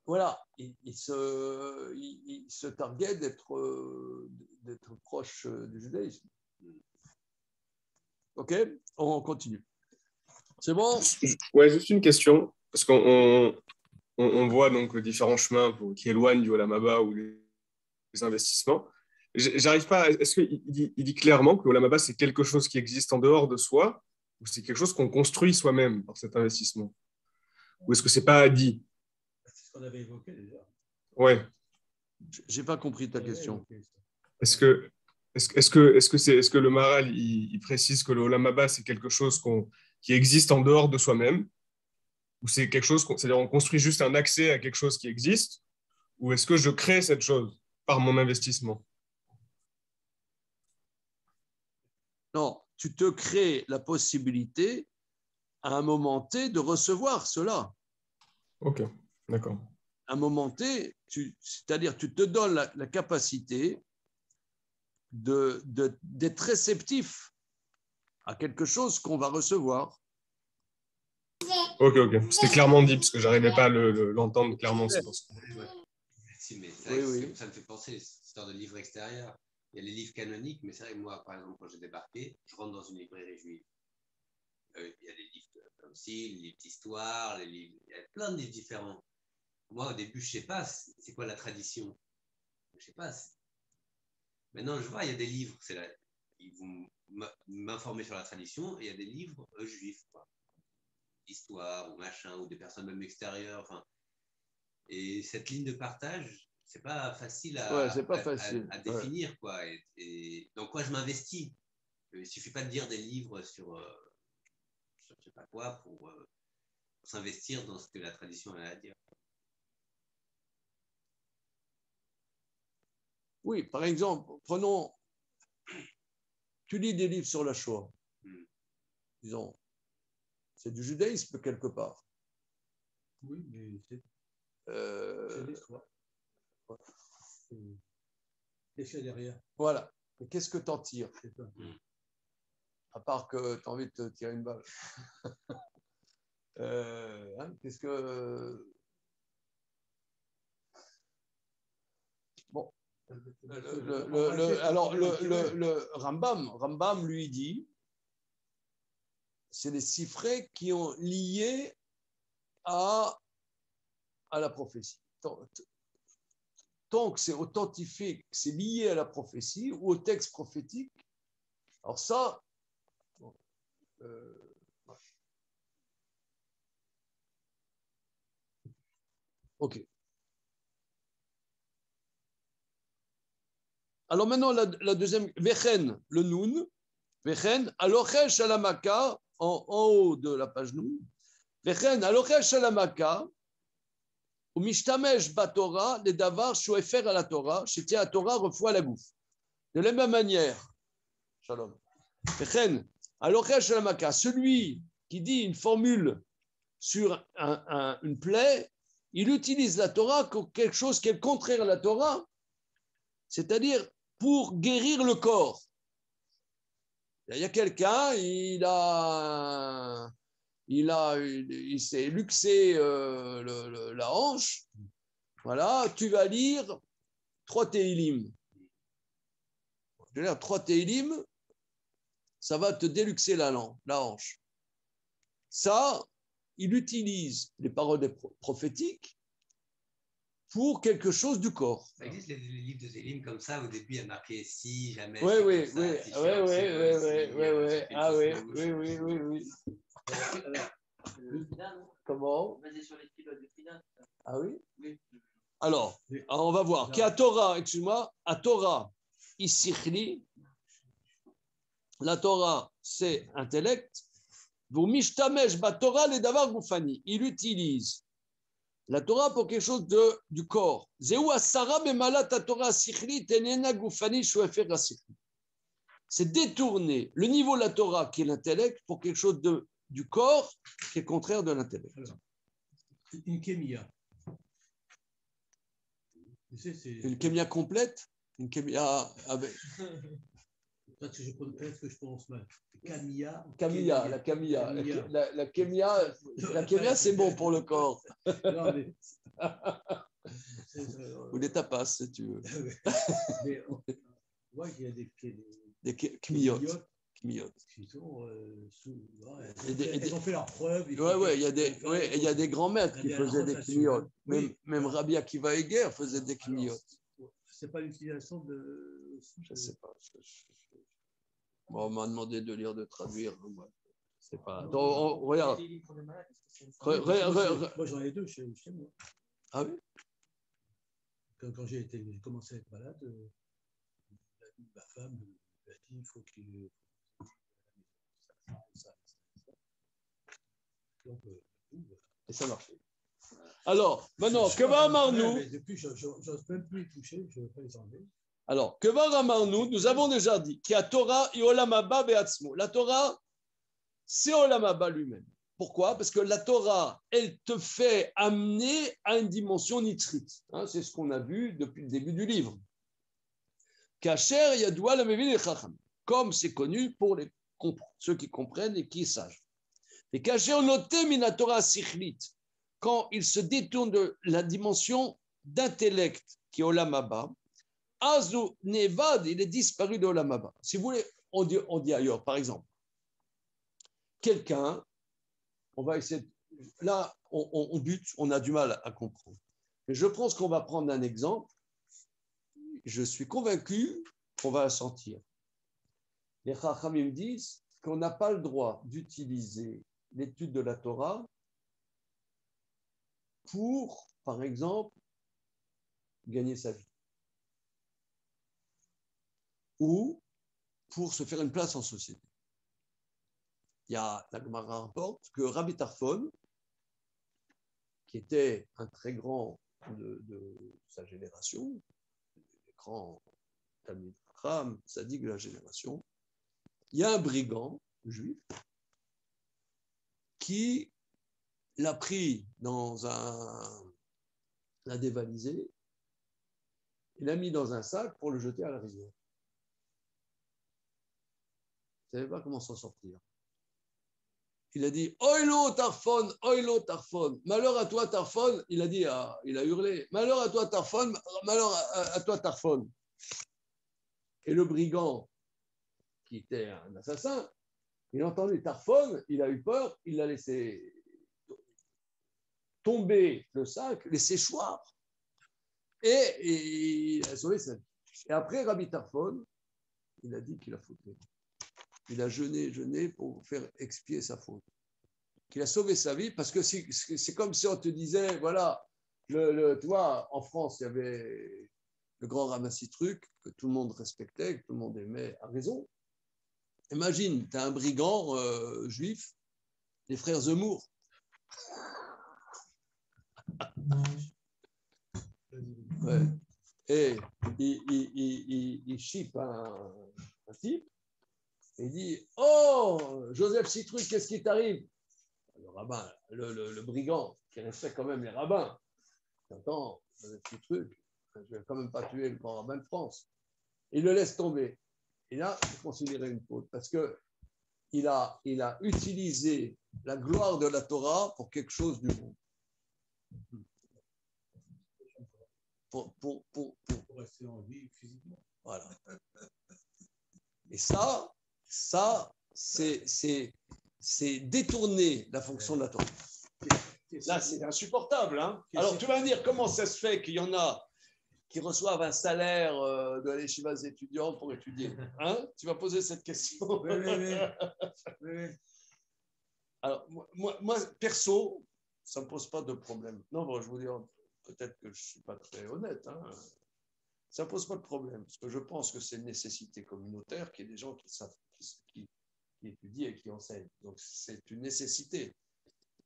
voilà, ils se targuaient d'être proches du judaïsme. Ok, on continue. C'est bon? Ouais, juste une question, parce qu'on voit donc différents chemins qui éloignent du Olam Haba ou les investissements. J'arrive pas. Est-ce qu'il dit clairement que le Olam Haba, c'est quelque chose qui existe en dehors de soi, ou c'est quelque chose qu'on construit soi-même par cet investissement? Ou est-ce que c'est pas dit? C'est ce qu'on avait évoqué déjà. Ouais. J'ai pas compris ta question. Est-ce que le Maharal il précise que le Olam Haba, c'est quelque chose qui existe en dehors de soi-même, ou c'est quelque chose, c'est-à-dire on construit juste un accès à quelque chose qui existe, ou est-ce que je crée cette chose par mon investissement? Non, tu te crées la possibilité à un moment T de recevoir cela. Ok, d'accord. À un moment T, c'est-à-dire tu te donnes la capacité d'être réceptif à quelque chose qu'on va recevoir. Ok. C'était clairement dit, parce que je n'arrivais pas à l'entendre clairement. C'est pour ça. Si, mais Oui. ça me fait penser, cette histoire de livres extérieurs. Il y a les livres canoniques, mais c'est vrai que moi, par exemple, quand j'ai débarqué, je rentre dans une librairie juive. Il y a des livres comme ci, les livres d'histoire, il y a plein de livres différents. Moi, au début, je ne sais pas c'est quoi la tradition. Je ne sais pas. Maintenant, je vois, il y a des livres, ils vont m'informer sur la tradition, et il y a des livres juifs, quoi. Histoire ou machin, ou des personnes même extérieures. Enfin, et cette ligne de partage, c'est pas facile à définir, quoi. Et dans quoi je m'investis. Il ne suffit pas de lire des livres sur je ne sais pas quoi pour s'investir dans ce que la tradition a à dire. Oui, par exemple, prenons, tu lis des livres sur la Shoah. Disons, c'est du judaïsme quelque part. Oui, mais c'est l'histoire. Qu'est-ce qu'il y a derrière? Voilà. Mais qu'est-ce que tu en tires? À part que tu as envie de te tirer une balle. Qu'est-ce que... Bon. Le Rambam lui dit, c'est les Sifrés qui ont lié à la prophétie. tant que c'est authentifié, que c'est lié à la prophétie ou au texte prophétique, alors ça, ok. Alors maintenant, la deuxième, Vechen, le Noun, Vechen, alochesh shalamaka, en haut de la page Noun, Vechen, alochesh shalamaka, ou mishtamesh batora, les davar, shoefer à la Torah, shetia à Torah, refoua la gouffe. De la même manière, Shalom, Vechen, alochesh shalamaka, celui qui dit une formule sur une plaie, il utilise la Torah comme quelque chose qui est contraire à la Torah, c'est-à-dire pour guérir le corps. Il y a quelqu'un, il s'est luxé la hanche. Voilà, tu vas lire 3 Téhilim. Je veux dire, 3 Téhilim, ça va te déluxer la hanche. Ça, il utilise les paroles prophétiques pour quelque chose du corre. Ça existe les livres de Téhilim comme ça, au début il y a marqué si, jamais. Oui. Ah oui. Comment? Basé sur les pilotes de Frida. Ah oui? Oui. Alors, on va voir. Qui à Torah, excuse-moi, à Torah, Isichli, la Torah, c'est intellect. Vous mishtamesh ba Torah les davar goufani. Il utilise la Torah pour quelque chose du corps. Zéou asara bemalat Torah sichli tenena goufani shuefer asichli. C'est détourner le niveau de la Torah qui est l'intellect pour quelque chose du corps qui est contraire de l'intellect. Une kémia. Tu sais, c'est... Une kémia complète, une kémia avec. Peut-être que je prononce mal. Camilla. La kémia, c'est bon pour le corps. Non, mais... Ou des tapas, si tu veux. Mais on voit qu'il y a des kémiotes. Qui sont elles ont fait leurs preuves. Il y a des grands maîtres qui faisaient des kémiotes. Même Rabbi Akiva Eger faisait des kémiotes. C'est pas l'utilisation de. Je ne sais pas. Bon, on m'a demandé de lire, de traduire. C'est pas. Donc, regarde. Moi, j'en ai 2 chez moi. Ah oui? Quand j'ai commencé à être malade, ma femme m'a dit il faut qu'il. Et ça marchait. Alors, maintenant, que va Amarnou? Depuis, je n'ose même plus les toucher, je ne veux pas les enlever. Alors, que va Amarnou? Nous avons déjà dit qu'il y a Torah et Olam Haba be'atzmo. La Torah, c'est Olam Haba lui-même. Pourquoi? Parce que la Torah, elle te fait amener à une dimension nitrite. C'est ce qu'on a vu depuis le début du livre. Kacher yadoua la mevin et chacham. Comme c'est connu pour ceux qui comprennent et qui sont sages. Et Kacher noté mina Torah sichlit. Quand il se détourne de la dimension d'intellect qui est Olam Haba, Azu Nevad, il est disparu de Olam Haba. Si vous voulez, on dit ailleurs, par exemple, quelqu'un, on va essayer, là, on bute, on a du mal à comprendre. Mais je pense qu'on va prendre un exemple. Je suis convaincu qu'on va sentir. Les Chachamim disent qu'on n'a pas le droit d'utiliser l'étude de la Torah pour, par exemple, gagner sa vie. Ou pour se faire une place en société. La Gemara rapporte que Rabbi Tarfon, qui était un très grand de sa génération, grand Talmid Chacham, sadique de la génération, il y a un brigand juif qui l'a pris l'a dévalisé, il l'a mis dans un sac pour le jeter à la rivière. Il ne savait pas comment s'en sortir. Il a dit Oilo Tarfon, Oilo Tarfon, malheur à toi Tarfon. Il a dit, il a hurlé malheur à toi Tarfon, malheur à toi Tarfon. Et le brigand, qui était un assassin, il a entendu Tarfon, il a eu peur, il a laissé tomber le sac, laissé choir. Et il a sauvé sa vie. Et après, Rabbi Tarfon, il a dit qu'il a fauté. Il a jeûné pour faire expier sa faute. Qu'il a sauvé sa vie parce que c'est comme si on te disait, voilà, tu vois, en France, il y avait le grand ramassis truc que tout le monde respectait, que tout le monde aimait à raison. Imagine, tu as un brigand juif, les frères Zemmour. Ouais. Et il chipe un type et il dit, oh, Joseph Citruc, qu'est-ce qui t'arrive? Le rabbin, le brigand, qui respecte quand même les rabbins. Attends, Joseph Citruc, je ne vais quand même pas tuer le grand rabbin de France. Il le laisse tomber. Et là, c'est considéré une faute parce qu'il a utilisé la gloire de la Torah pour quelque chose du monde. Pour rester en vie physiquement. Voilà. Et ça c'est détourner la fonction de la Torah. Là, c'est insupportable. Hein. Alors, tu vas me dire, comment ça se fait qu'il y en a qui reçoivent un salaire de l'Yeshiva des étudiants pour étudier, hein? Tu vas poser cette question. Oui. Alors, moi, perso, ça ne me pose pas de problème. Non, bon, je vous dis, peut-être que je ne suis pas très honnête. Hein. Ça ne pose pas de problème, parce que je pense que c'est une nécessité communautaire qu'il y ait des gens qui savent, qui étudient et qui enseignent. Donc, c'est une nécessité.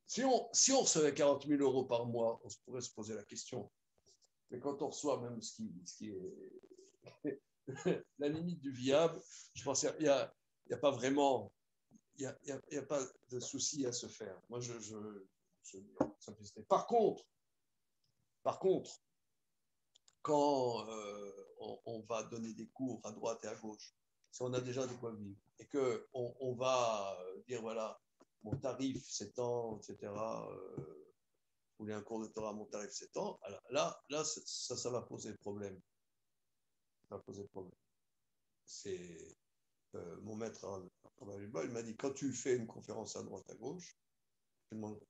Si on recevait 40 000 euros par mois, on pourrait se poser la question. Mais quand on reçoit même ce qui est la limite du viable, je pense qu'il n'y a pas vraiment, il y a pas de souci à se faire. Moi, simplicité. Par contre, quand on va donner des cours à droite et à gauche, si on a déjà de quoi vivre et qu'on va dire, voilà, mon tarif, c'est tant, etc., vous voulez un cours de Torah, mon tarif, c'est tant, alors là ça va poser problème. Ça va poser problème. C'est mon maître, il m'a dit, quand tu fais une conférence à droite, à gauche, tu demandes,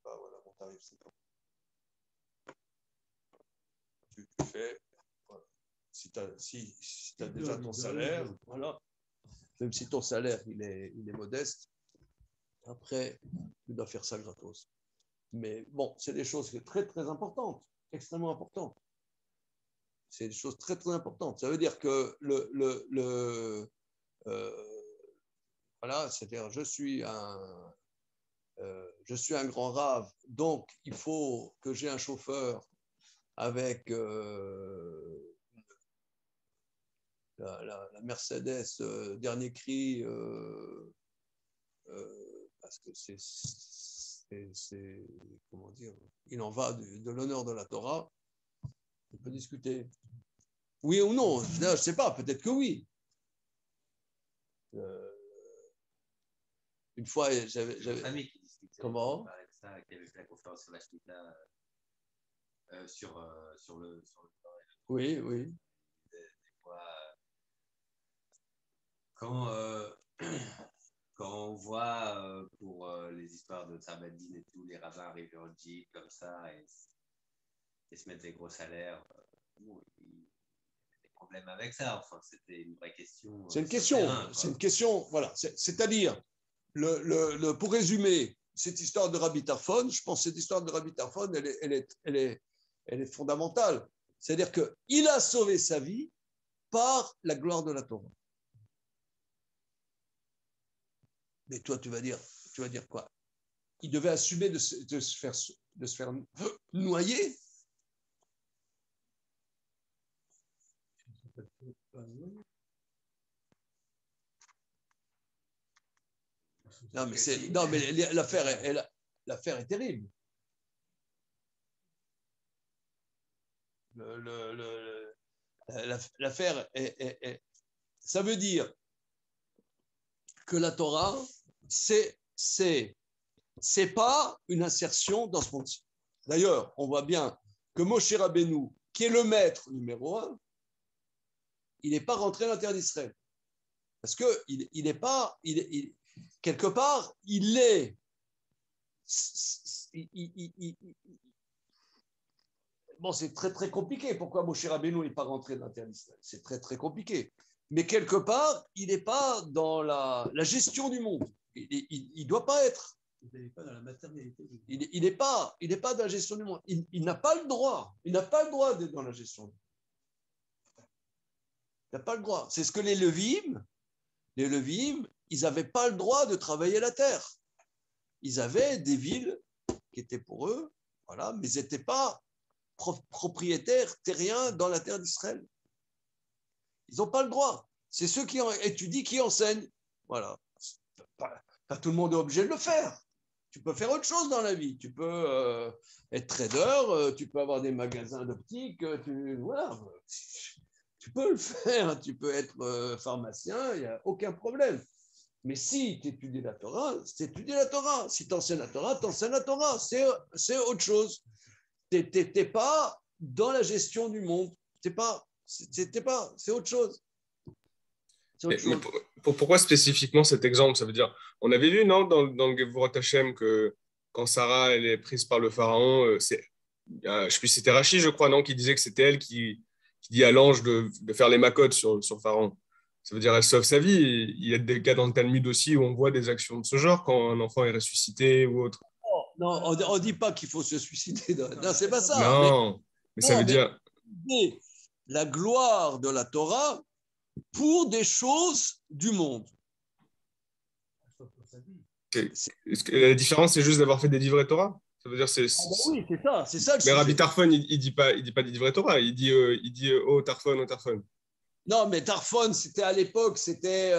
voilà, mon tarif, c'est tant. Tu fais, voilà. Si tu as déjà ton salaire, voilà, même si ton salaire il est modeste, après, tu dois faire ça gratos. Mais bon, c'est des choses très, très importantes, extrêmement importantes. C'est des choses très, très importantes. Ça veut dire que voilà, c'est-à-dire je suis un grand rave, donc il faut que j'ai un chauffeur avec la Mercedes dernier cri, parce que c'est comment dire, il en va de l'honneur de la Torah. On peut discuter. Oui ou non, je ne sais pas, peut-être que oui. Une fois, j'avais. Une famille qui discutait. Comment? Qui parlait de ça, qui avait fait la conférence sur la Shlita, sur le. Oui. Des fois, quand on voit pour les histoires de Sabadine et tout, les rabbins arriver en Jeep comme ça et se mettre des gros salaires, il y a des problèmes avec ça. Enfin, c'était une vraie question. C'est une question, voilà. C'est-à-dire, pour résumer cette histoire de Rabbi Tarfon, je pense que cette histoire de Rabbi Tarfon, elle est fondamentale. C'est-à-dire qu'il a sauvé sa vie par la gloire de la Torah. Mais toi, tu vas dire quoi? Il devait assumer de se faire noyer. Non, mais l'affaire est terrible. L'affaire ça veut dire que la Torah, c'est pas une insertion dans ce monde-ci. D'ailleurs, on voit bien que Moshe Rabbeinu, qui est le maître numéro 1, il n'est pas rentré à la terre d'Israël. Parce que il n'est pas, quelque part, il est. bon, c'est très, très compliqué. Pourquoi Moshe Rabbeinu n'est pas rentré dans la terre d'Israël? C'est très, très compliqué. Mais quelque part, il n'est pas dans la gestion du monde. Il ne doit pas être. Il n'est pas dans la matérialité. Il n'est pas dans la gestion du monde. Il n'a pas le droit. Il n'a pas le droit d'être dans la gestion du monde. Il n'a pas le droit. C'est ce que les Levim, ils n'avaient pas le droit de travailler la terre. Ils avaient des villes qui étaient pour eux, voilà, mais ils n'étaient pas propriétaires terriens dans la terre d'Israël. Ils n'ont pas le droit. C'est ceux qui étudient qui enseignent. Voilà. Pas tout le monde est obligé de le faire. Tu peux faire autre chose dans la vie. Tu peux être trader, tu peux avoir des magasins d'optique, voilà. Tu peux le faire. Tu peux être pharmacien, il n'y a aucun problème. Mais si tu étudies la Torah, c'est étudier la Torah. Si tu enseignes la Torah, tu enseignes la Torah. C'est autre chose. Tu n'es pas dans la gestion du monde. C'est autre chose. Pourquoi spécifiquement cet exemple? Ça veut dire, on avait vu, non, dans le Gevurat Hashem, que quand Sarah elle est prise par le pharaon, je ne sais plus, c'était Rachid, je crois, non, qui disait que c'était elle qui dit à l'ange de faire les makotes sur le pharaon. Ça veut dire elle sauve sa vie. Il y a des cas dans le Talmud aussi où on voit des actions de ce genre quand un enfant est ressuscité ou autre. Non, on ne dit pas qu'il faut se suicider. Non, c'est pas ça. Non, mais ça veut dire... La gloire de la Torah pour des choses du monde. Est-ce que la différence, c'est juste d'avoir fait des livrets Torah? Ça veut dire oui, c'est ça. Mais Rabbi Tarfon, il dit pas des livrets Torah. Il dit oh Tarfon, oh Tarfon. Non, mais Tarfon, c'était à l'époque, c'était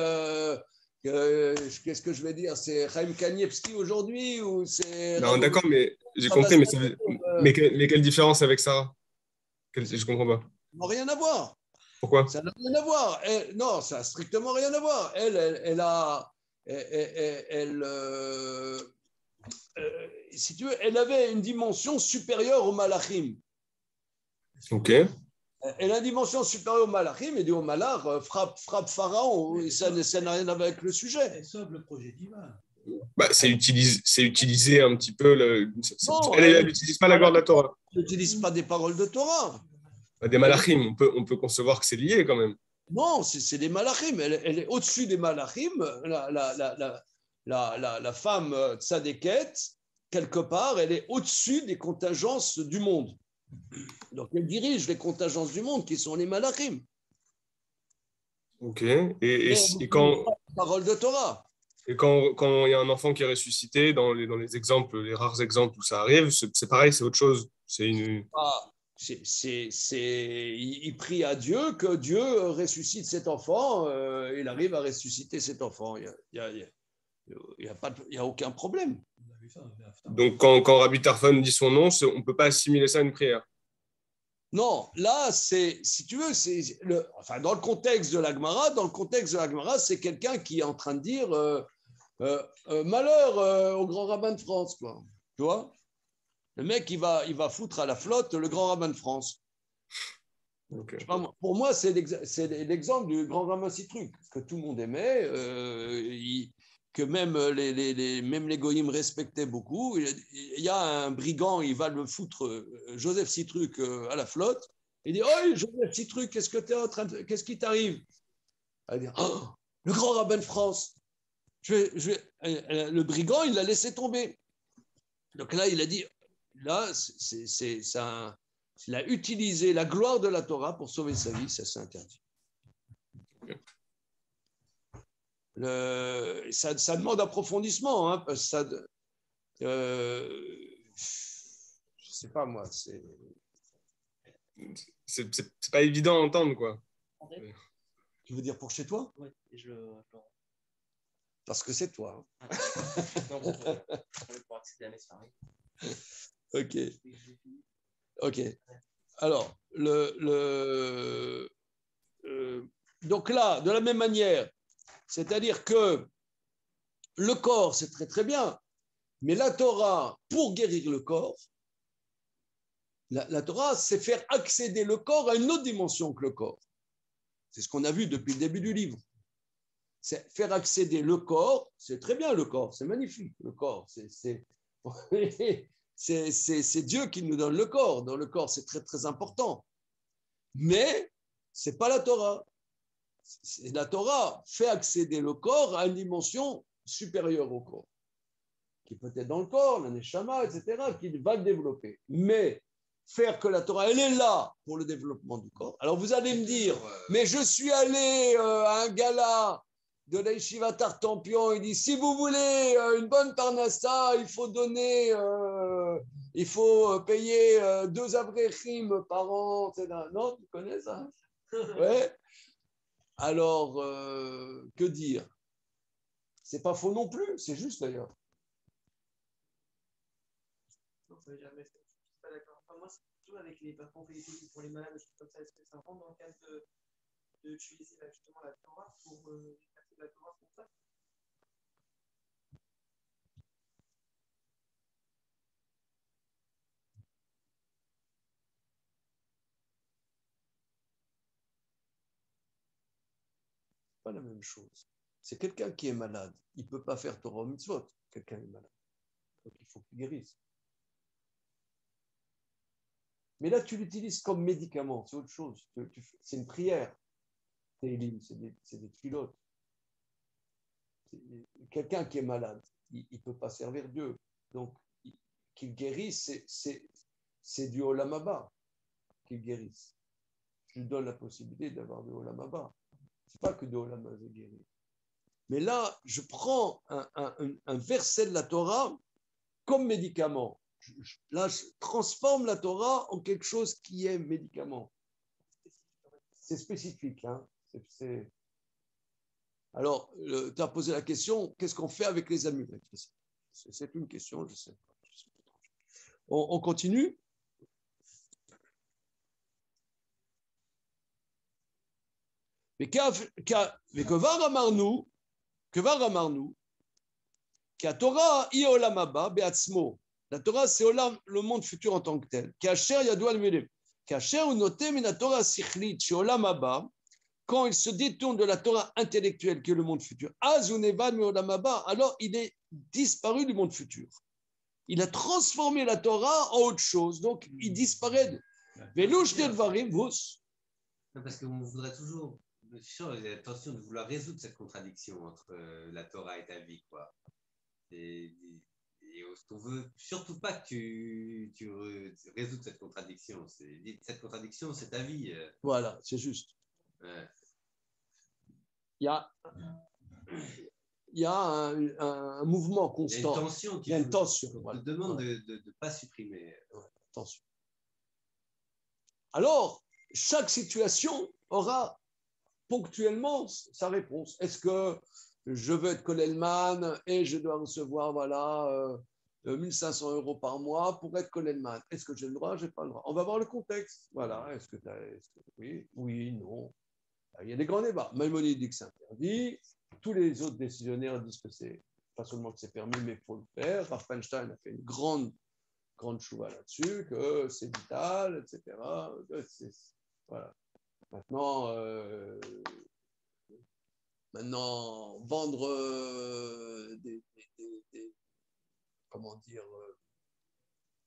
qu'est-ce que je vais dire? C'est Chaim Kanievski aujourd'hui ou c'est... Non, d'accord, mais j'ai compris, mais quelle différence avec Sarah? Je comprends pas. Ça n'a rien à voir. Pourquoi? Ça n'a rien à voir. Non, ça n'a strictement rien à voir. Si tu veux, elle avait une dimension supérieure au Malachim. Ok. Elle a une dimension supérieure au Malachim, et dit au Malach, frappe Pharaon, et ça n'a rien à voir avec le sujet. Elle sauve le projet divin. Bah, c'est utiliser un petit peu elle n'utilise pas la gloire de la Torah. Elle n'utilise pas des paroles de Torah. Des malachim, on peut concevoir que c'est lié quand même. Non, c'est des malachim. Elle est au-dessus des malachim. La femme tzadéket, quelque part, elle est au-dessus des contingences du monde. Donc, elle dirige les contingences du monde qui sont les malachim. Ok. Et quand... Parole de Torah. Et quand il y a un enfant qui est ressuscité, dans les exemples, les rares exemples où ça arrive, c'est pareil, c'est autre chose. Il prie à Dieu que Dieu ressuscite cet enfant. Il arrive à ressusciter cet enfant. Il n'y a aucun problème. Donc, quand Rabbi Tarfon dit son nom, on ne peut pas assimiler ça à une prière. Non, là, si tu veux, dans le contexte de la Gemara, c'est quelqu'un qui est en train de dire malheur au grand rabbin de France, quoi. Tu vois? Le mec, il va foutre à la flotte le grand rabbin de France. Okay. Pour moi, c'est l'exemple du grand rabbin Citruc, que tout le monde aimait, que même les goyim respectaient beaucoup. Il y a un brigand, il va le foutre, Joseph Citruc, à la flotte. Il dit, oh, Joseph Citruc, qu'est-ce qui t'arrive? Il dit, oh, le grand rabbin de France. Le brigand, il l'a laissé tomber. Donc là, il a dit, là, il a utilisé la gloire de la Torah pour sauver sa vie, ça c'est interdit. Ça demande approfondissement, hein, parce que je sais pas moi, c'est pas évident à entendre, quoi. Tu veux dire pour chez toi? Oui, parce que c'est toi. Hein. Non, pour accéder à mes Ok. Alors, donc là, de la même manière, c'est-à-dire que le corps, c'est très très bien, mais la Torah, pour guérir le corps, la Torah, c'est faire accéder le corps à une autre dimension que le corps. C'est ce qu'on a vu depuis le début du livre. C'est faire accéder le corps, c'est très bien le corps, c'est magnifique le corps. c'est Dieu qui nous donne le corps. Dans le corps, c'est très, très important. Mais ce n'est pas la Torah. La Torah fait accéder le corps à une dimension supérieure au corps, qui peut être dans le corps, la neshama, etc., qui va le développer. Mais faire que la Torah, elle est là pour le développement du corps. Alors vous allez me dire, mais je suis allé à un gala de la Yeshiva Tartampion, il dit, si vous voulez une bonne parnassa, il faut donner, il faut payer 2 avrechim par an, etc. Non, tu connais ça? Ouais. Alors, que dire? C'est pas faux non plus, c'est juste d'ailleurs. Non, ça jamais fait. Je suis pas d'accord. Enfin, moi, c'est plutôt avec les parents fait des techniques pour les malades, des choses comme ça. Est-ce que ça rentre dans le cadre d'utiliser justement la Torah pour passer de la Torah pour ça? Pas la même chose. C'est quelqu'un qui est malade. Il ne peut pas faire Torah mitzvot. Quelqu'un est malade. Donc il faut qu'il guérisse. Mais là, tu l'utilises comme médicament. C'est autre chose. C'est une prière. C'est des pilotes. Quelqu'un qui est malade, il ne peut pas servir Dieu. Donc, qu'il guérisse, c'est du Olam Haba qu'il guérisse. Je lui donne la possibilité d'avoir du Olam Haba. Ce n'est pas que de Olam Haba guérir. Mais là, je prends un verset de la Torah comme médicament. Là, je transforme la Torah en quelque chose qui est médicament. C'est spécifique. Hein. Alors, tu as posé la question, qu'est-ce qu'on fait avec les amulettes? C'est une question, je sais pas. On continue. Mais que va ramarnu, la Torah, la Torah, c'est le monde futur en tant que tel. Quand il se détourne de la Torah intellectuelle qui est le monde futur, alors il est disparu du monde futur. Il a transformé la Torah en autre chose, donc il disparaît. Parce qu'on voudrait toujours, attention de vouloir résoudre cette contradiction entre la Torah et ta vie, quoi. Et on veut surtout pas que tu résoudes cette contradiction. Cette contradiction, c'est ta vie. Voilà, c'est juste. Ouais. Il y a un mouvement constant. Il y a une tension qu'on te demande de ne pas supprimer. Ouais, attention. Alors, chaque situation aura ponctuellement sa réponse. Est-ce que je veux être Kollelman et je dois recevoir 1500 € par mois pour être Kollelman? Est-ce que j'ai le droit? Je n'ai pas le droit. On va voir le contexte. Voilà. Est-ce que oui, non. Il y a des grands débats. Maïmonide dit que c'est interdit. Tous les autres décisionnaires disent que c'est pas seulement que c'est permis, mais il faut le faire. Rav Feinstein a fait une grande chouva là-dessus, que c'est vital, etc. Voilà. Maintenant, vendre comment dire,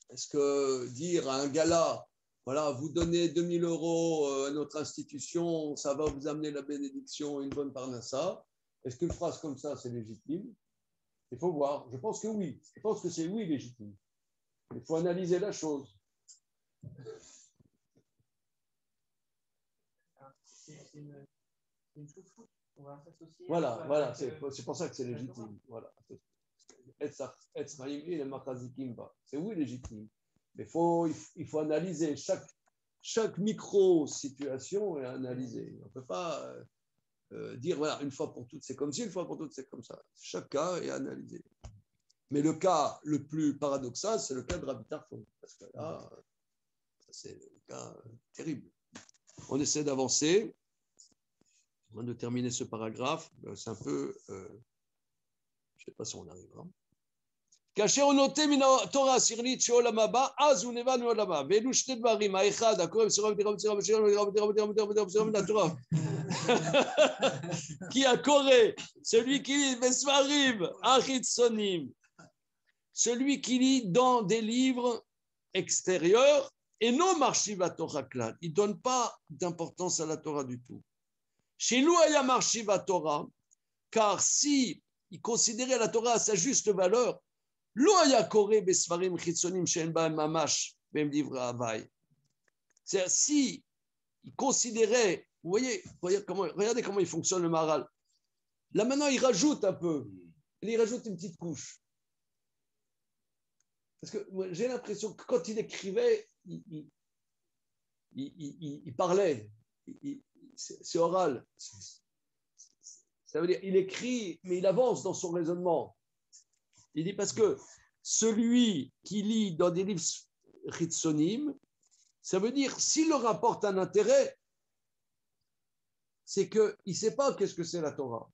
est-ce que dire à un gala, voilà, vous donnez 2000 € à notre institution, ça va vous amener la bénédiction et une bonne parnassa, est-ce qu'une phrase comme ça, c'est légitime? Il faut voir. Je pense que oui. Je pense que c'est oui légitime. Il faut analyser la chose. C'est une choucroute. On va s'associer. Voilà, c'est pour ça que c'est légitime. Voilà. C'est oui légitime. Mais il faut analyser chaque micro-situation et analyser. On ne peut pas dire, voilà, une fois pour toutes c'est comme ci, une fois pour toutes c'est comme ça. Chaque cas est analysé. Mais le cas le plus paradoxal, c'est le cas de Rabbi Tarfon. Parce que là, c'est le cas terrible. On essaie d'avancer. Avant de terminer ce paragraphe, c'est un peu... je ne sais pas si on arrivera. כאשר הוא נוטה מן התורה השכלית שעולם הבא, אז הוא נבע מעולם הבא. ואלו שני דברים, האחד, הקורא בסירה ותירה בסירה בסירה מן התורה. כי הקורא, celui qui lit בספרים החיצוניים, celui qui lit dans des livres extérieurs et non Marshiva Torah Klal. Il ne donne pas d'importance à la Torah du tout. Chez nous, il y a Marshiva Torah, car si il considérait la Torah à sa juste valeur, c'est-à-dire, si il considérait, vous voyez, regardez comment il fonctionne le Maharal. Là maintenant, il rajoute un peu, il rajoute une petite couche. Parce que j'ai l'impression que quand il écrivait, il parlait, c'est oral. Ça veut dire, il écrit, mais il avance dans son raisonnement. Il dit parce que celui qui lit dans des livres chitsonim, ça veut dire, s'il leur apporte un intérêt, c'est qu'il ne sait pas qu'est-ce que c'est la Torah.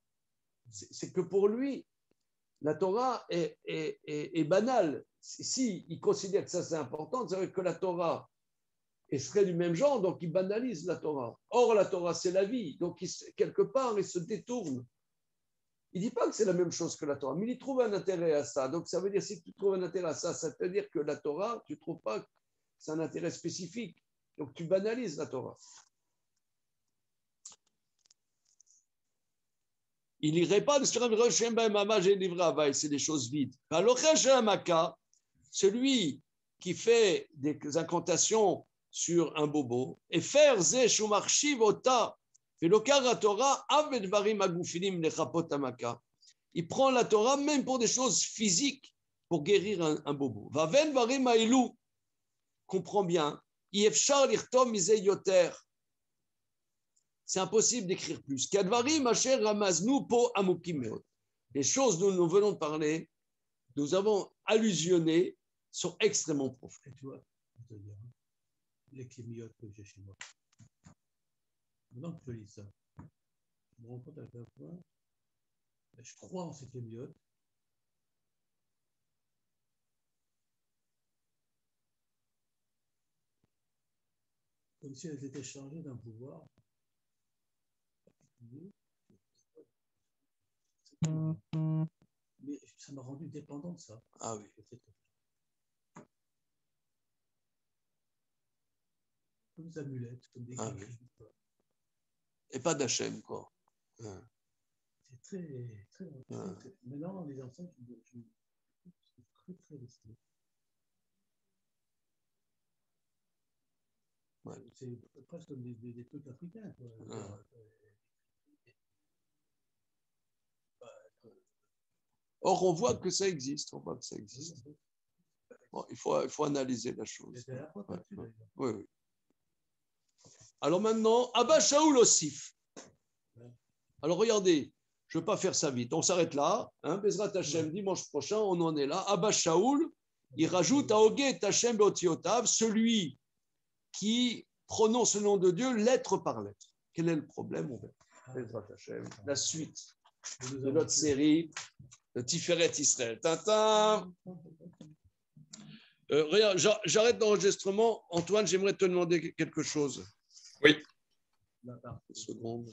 C'est que pour lui, la Torah est banale. Si il considère que ça c'est important, ça veut dire que la Torah serait du même genre, donc il banalise la Torah. Or, la Torah, c'est la vie. Donc, quelque part, il se détourne. Il ne dit pas que c'est la même chose que la Torah, mais il y trouve un intérêt à ça. Donc, ça veut dire, si tu trouves un intérêt à ça, ça veut dire que la Torah, tu ne trouves pas que c'est un intérêt spécifique. Donc, tu banalises la Torah. Il n'irait pas sur un Roshem Mama, j'ai livré à Vaï, c'est des choses vides. Alors, celui qui fait des incantations sur un bobo, et faire Zesh ou Marshiv Ota, il prend la Torah même pour des choses physiques, pour guérir un bobo. Vaven Varim Ailou, comprend bien, c'est impossible d'écrire plus. Les choses dont nous venons de parler, nous avons allusionné, sont extrêmement profondes. Et tu vois, je te dire, les kémiotes que j'ai chez moi. Maintenant que je lis ça, je me rends compte à quel point je crois en ces kémiotes. Comme si elles étaient chargées d'un pouvoir. Mais ça m'a rendu dépendant de ça. Ah oui. Comme des amulettes, comme des Ah oui. Et pas d'Hachem, quoi. Ouais. C'est très. Maintenant, les enfants, je suis très resté. Ouais. C'est presque comme des trucs africains, quoi. Or, on voit que ça existe. Bon, il faut analyser la chose. Oui. Alors maintenant, Abba Shaoul Osif. Alors regardez, je ne veux pas faire ça vite. On s'arrête là. Bezrat Hashem, dimanche prochain, on en est là. Abba Shaoul, il rajoute à Oget Hashem Beotiotav, celui qui prononce le nom de Dieu lettre par lettre. Quel est le problème? Bezrat Hashem, la suite de notre série de Tiferet Israël. Tintin. Regarde, j'arrête l'enregistrement. Antoine, j'aimerais te demander quelque chose. Oui. Une seconde.